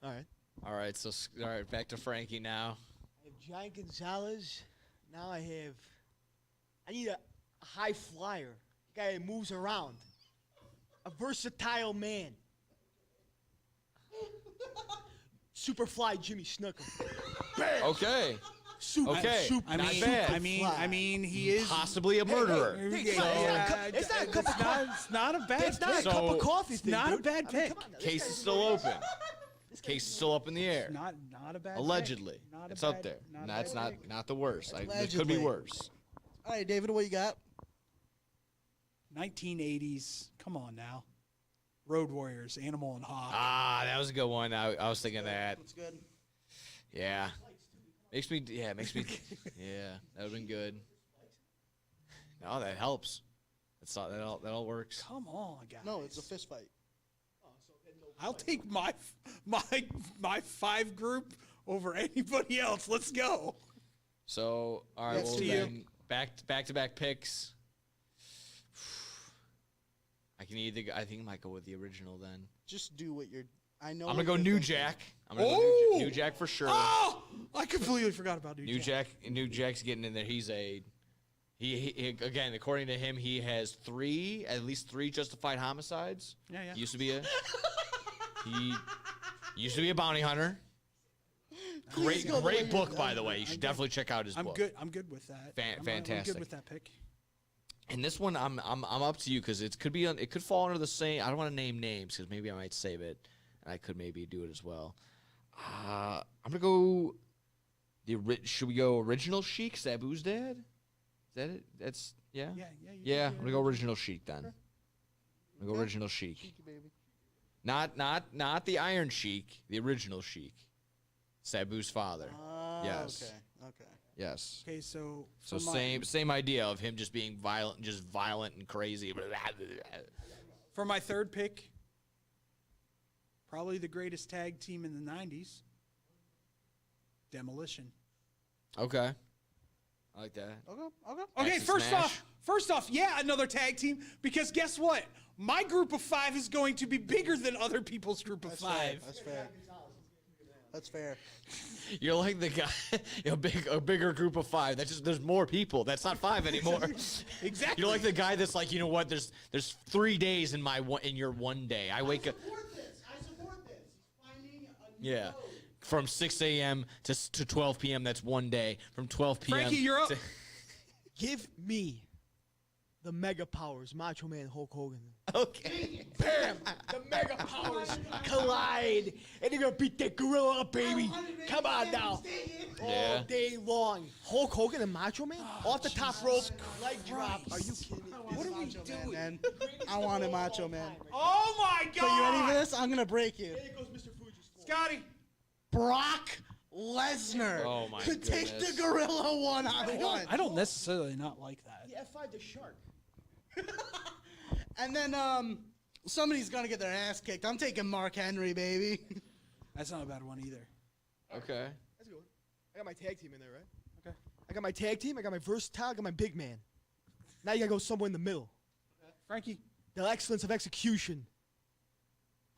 All right. All right. So, all right. Back to Frankie now. I have Giant Gonzalez. Now I need a high flyer. A guy that moves around. A versatile man. Superfly Jimmy Snuka. Okay. Okay. I Not mean, bad. I mean, he is Possibly a murderer. It's not a cup of coffee. It's not a bad It's not a pick. cup of coffee It's thing, not a dude. bad pick. Come on now. Case is still open. Case is still up in the air. Not a bad Allegedly. pick. Not a It's up bad- there. not a That's bad not pick. not the worst. It could be Allegedly. worse. All right, David, what you got? 1980s. Come on now. Road Warriors, Animal and Hawk. Ah, that was a good one. I was thinking that. That's good. Yeah. Makes me. Yeah. That would have been good. No, that helps. That's all. That all works. Come on, guys. No, it's a fist fight. I'll take my 5 group over anybody else. Let's go. So, all right. Yes, Well, to you. then back to back picks. I think I might go with the original then. Just do what you're. I know. I'm gonna what go you're New thinking. Jack. I'm gonna go New Jack for sure. Oh, I completely forgot about New Jack's getting in there. He's he again, according to him, he has at least three justified homicides. Yeah. He used to be a bounty hunter. Great go the way book, you're by going. the way. You should definitely check out his book. I'm good with that. I'm Fantastic. good with that pick. And this one, I'm up to you because it could fall under the same. I don't want to name names because maybe I might save it, and I could maybe do it as well. I'm gonna go. Should we go original Sheik, Sabu's dad? Is that it? That's yeah. Yeah. I'm gonna go original Sheik then. I'm gonna go original Sheik. Cheeky baby. Not the Iron Sheik, the original Sheik, Sabu's father. Yes. Okay. Yes. Okay, so So for my- same idea of him just being violent and crazy. For my third pick, probably the greatest tag team in the 90s, Demolition. Okay. I like that. Okay, Axe and first off, yeah, another tag team, because guess what? My group of 5 is going to be bigger than other people's group of 5. That's fair. You're like the guy, a bigger group of 5. That's just there's more people. That's not 5 anymore. Exactly. You're like the guy that's like, you know what? There's 3 days in your one day. I wake up. I support this. He's finding a new Yeah. From 6 a.m. to 12 p.m. That's one day. From 12 p.m. Frankie, you're up. Give me the Mega Powers, Macho Man Hulk Hogan. Okay. Bam! The Mega Powers collide, and they're gonna beat that gorilla up, baby. Come on now. Yeah. All day long. Hulk Hogan and Macho Man off the top rope, leg drop. Are you kidding me? What are we doing? Man. I wanted Macho Man. Oh my So you ready for God! this? I'm gonna break you. There goes Mr. Fuji's fault. Scotty. Brock Lesnar Oh, my could take goodness. the gorilla one-on-one. I don't necessarily not like that. Yeah, F5 the shark. And then somebody's gonna get their ass kicked. I'm taking Mark Henry, baby. That's not a bad one either. Okay. That's a good one. I got my tag team in there, right? Okay. I got my tag team. I got my versatile. I got my big man. Now you gotta go somewhere in the middle. Frankie. The excellence of execution.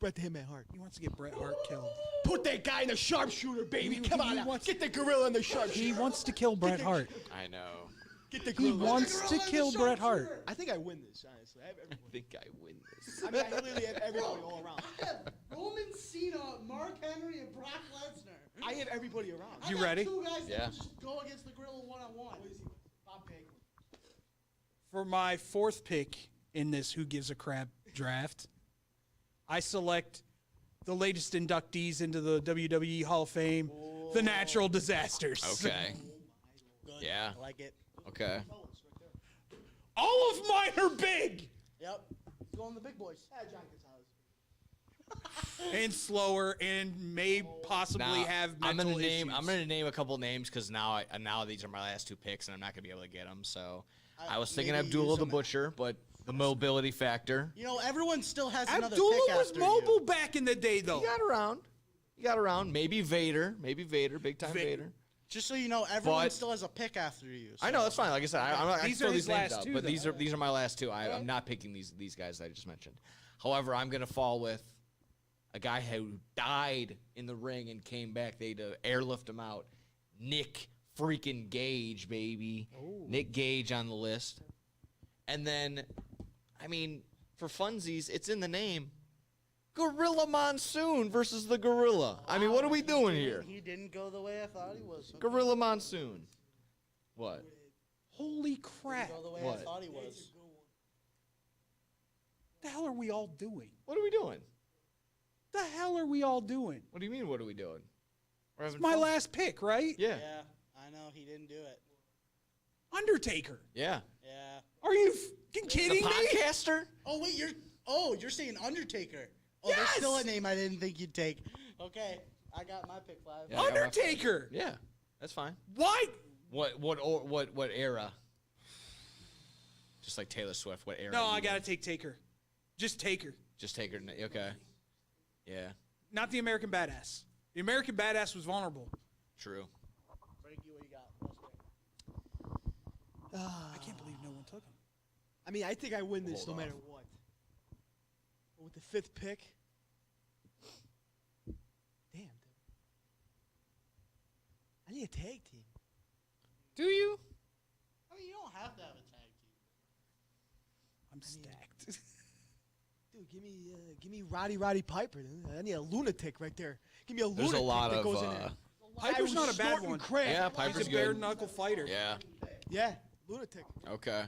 Bret the Hitman Hart. He wants to get Bret Hart killed. Put that guy in the sharpshooter, baby. Come on, he now. wants- Get the gorilla in the sharpshooter. He wants to kill Bret Hart. I know. Get the He gorilla. wants to kill Bret Hart. I think I win this, honestly. I have I everybody. think I win this. I mean, I literally have everybody all around. I have Roman Cena, Mark Henry, and Brock Lesnar. I have everybody around. I You got ready? 2 guys Yeah. that can just go against the gorilla one-on-one. Bob Baker. For my 4th pick in this Who Gives a Crap draft, I select the latest inductees into the WWE Hall of Fame, the Natural Disasters. Okay. Good. Yeah. I like it. Okay. All of mine are big Yep. Going the big boys. John Gonzalez. and slower and may possibly Now, have I'm mental gonna name. issues. I'm gonna name a couple names because now these are my last 2 picks and I'm not gonna be able to get them. So I was thinking maybe Abdullah use the 'em. Butcher, but the mobility factor. You know, everyone still has another Abdullah pick was after mobile you. back in the day, though. He got around. Maybe Vader. Big time Vader. Just so you know, everyone But- still has a pick after you. I know that's fine. Like I said, I'm not. I These throw are these his names last out, 2, but though. these are my last 2. I'm not picking these guys that I just mentioned. However, I'm gonna fall with a guy who died in the ring and came back. They had to airlift him out. Nick freaking Gage, baby. Nick Gage on the list. And then, I mean, for funsies, it's in the name. Gorilla Monsoon versus the Gorilla. I mean, what are we doing here? He didn't go the way I thought he was. Okay. Gorilla Monsoon. What? Holy crap. Didn't go the way What? I thought he was. The hell are we all doing? What are we doing? The hell are we all doing? What do you mean, what are we doing? We're having It's my fun. last pick, right? Yeah. Yeah, I know. He didn't do it. Undertaker. Yeah. Yeah. Are you fucking kidding The me? podcaster? Oh, wait, you're saying Undertaker. Oh, there's Yes! still a name I didn't think you'd take. Okay, I got my pick 5. Yeah, I got my- Undertaker. Yeah. That's fine. Why? What era? Just like Taylor Swift, what era? No, you I gotta in? take Taker. Just Taker. Just take her. Okay. Yeah. Not the American Badass. The American Badass was vulnerable. True. Frankie, what you got? Last pick. I can't believe no one took him. I mean, I think I win this Hold no on. matter what. But with the 5th pick, damn, dude. I need a tag team. Do you? I mean, you don't have to have a tag team. I'm stacked. Dude, give me Roddy Piper. Dude. I need a lunatic right there. Give me a There's lunatic a lot that of. goes in there. Piper's not a bad Snorting one. crack. Yeah, Piper's He's a bare good. knuckle fighter. Yeah. Yeah, lunatic. Okay.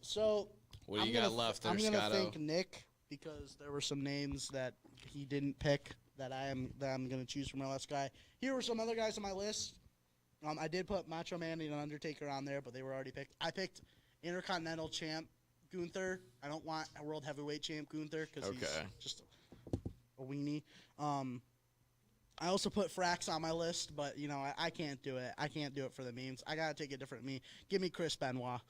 So, What do I'm you got gonna- left there, I'm gonna Scotto? thank Nick because there were some names that he didn't pick that I'm gonna choose from our last guy. Here were some other guys on my list. I did put Macho Man and Undertaker on there, but they were already picked. I picked Intercontinental Champ Gunther. I don't want a World Heavyweight Champ Gunther because he's Okay. just a weenie. I also put Frax on my list, but you know I can't do it. I can't do it for the memes. I gotta take a different me. Give me Chris Benoit.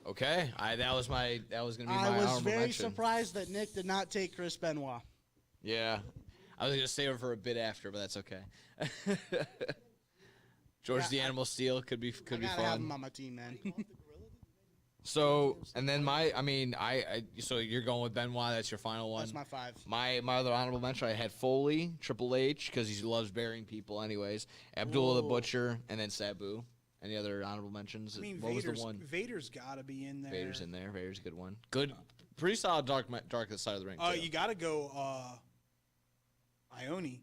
Okay. That was gonna be my I was honorable very mention. surprised that Nick did not take Chris Benoit. Yeah. I was gonna save it for a bit after, but that's okay. George Yeah, the Animal Steel could be I gotta have fun. him on my team, man. So, and then so you're going with Benoit. That's your final one. That's my 5. My other honorable mention, I had Foley, Triple H, because he loves burying people anyways. Abdullah the Butcher, and then Sabu. Any other honorable mentions? I mean, what was Vader's, the one? Vader's got to be in there. Vader's in there. Vader's a good one. Good, pretty solid dark side of the ring. Too. You got to go Ione,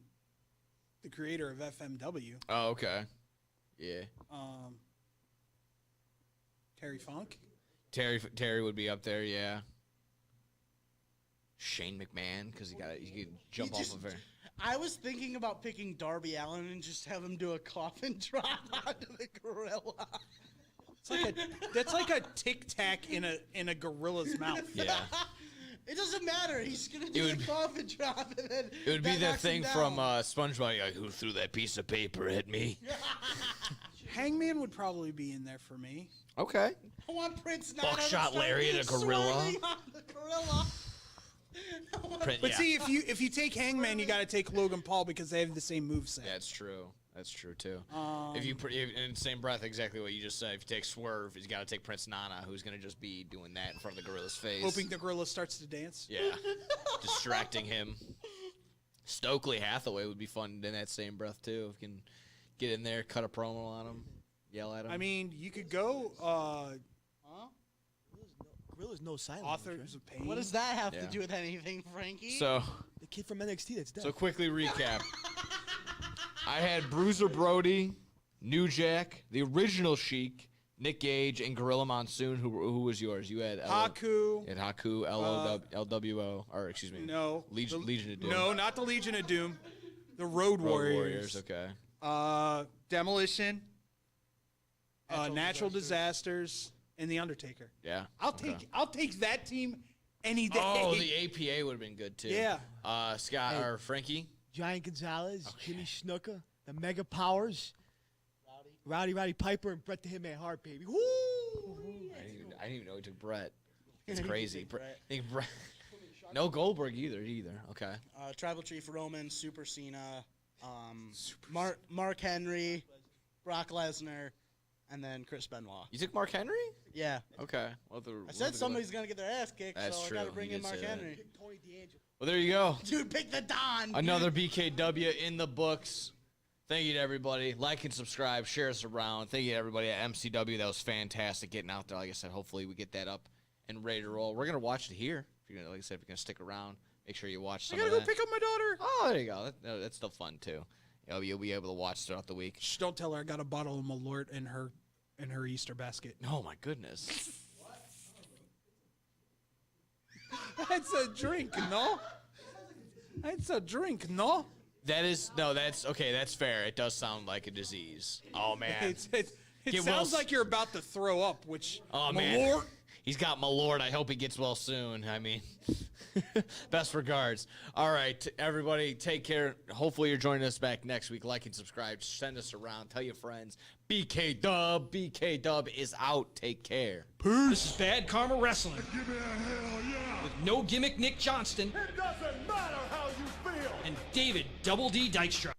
the creator of FMW. Oh, okay. Yeah. Terry Funk. Terry would be up there. Yeah. Shane McMahon, because he could jump off of her. I was thinking about picking Darby Allin and just have him do a coffin drop onto the gorilla. That's like a tic tac in a gorilla's mouth. Yeah. It doesn't matter. He's gonna do the coffin drop, and then It would be that that knocks him thing down. from SpongeBob. Like, who threw that piece of paper at me? Hangman would probably be in there for me. Okay. I want Prince Nana Buckshot to start Larry the gorilla. swirling on the gorilla. But see, if you take Hangman, you got to take Logan Paul because they have the same moveset. That's true. That's true too. If you in the same breath, exactly what you just said. If you take Swerve, he's got to take Prince Nana, who's gonna just be doing that in front of the gorilla's face. Hoping the gorilla starts to dance. Yeah, distracting him. Stokely Hathaway would be fun in that same breath too. If you can get in there, cut a promo on him, yell at him. I mean, you could go. Gorilla's no silent. Authors of Pain. What does that have to Yeah. do with anything, Frankie? So The kid from NXT that's dead. So quickly recap. I had Bruiser Brody, New Jack, the original Sheik, Nick Gage, and Gorilla Monsoon. Who was yours? You had Haku. You had Haku, LWO, or excuse me. No. Legion of Doom. No, not the Legion of Doom. The Road Warriors. Okay. Demolition. Natural disasters. And the Undertaker. Yeah. I'll take that team any day. Oh, the APA would have been good too. Yeah. Scott Hey. or Frankie. Giant Gonzalez, Jimmy Snuka, the Mega Powers, Rowdy Piper, and Bret the Hitman Hart, baby. Woo! I didn't even know he took Brett. It's He did crazy. take Brett. I think Brett. No Goldberg either. Okay. Tribal Chief Roman, Super Cena, Mark Henry, Brock Lesnar, and then Chris Benoit. You took Mark Henry? Yeah. Okay. I said somebody's going to get their ass kicked, That's so true. I got to bring He in did Mark say that. Henry. Well, there you go. Dude, pick the Don. Another BKW in the books. Thank you to everybody. Like and subscribe. Share us around. Thank you to everybody at MCW. That was fantastic getting out there. Like I said, hopefully we get that up and ready to roll. We're going to watch it here. If you're gonna, like I said, if you're going to stick around, make sure you watch some I of gotta that. go pick up my daughter. Oh, there you go. That's still fun, too. You'll be able to watch throughout the week. Shh, don't tell her I got a bottle of Malort in her Easter basket. Oh, my goodness. That's a drink, no? That's a drink, no? That's okay. That's fair. It does sound like a disease. Oh, man. It Get sounds well like you're about to throw up, which Oh, man. Malort. He's got Malort. I hope he gets well soon. I mean, best regards. All right, everybody, take care. Hopefully you're joining us back next week. Like and subscribe. Send us around. Tell your friends. BK Dub is out. Take care. This is Bad Karma Wrestling. Give me a hell yeah. With No Gimmick Nick Johnston It doesn't matter how you feel. and David Double D Dykstra.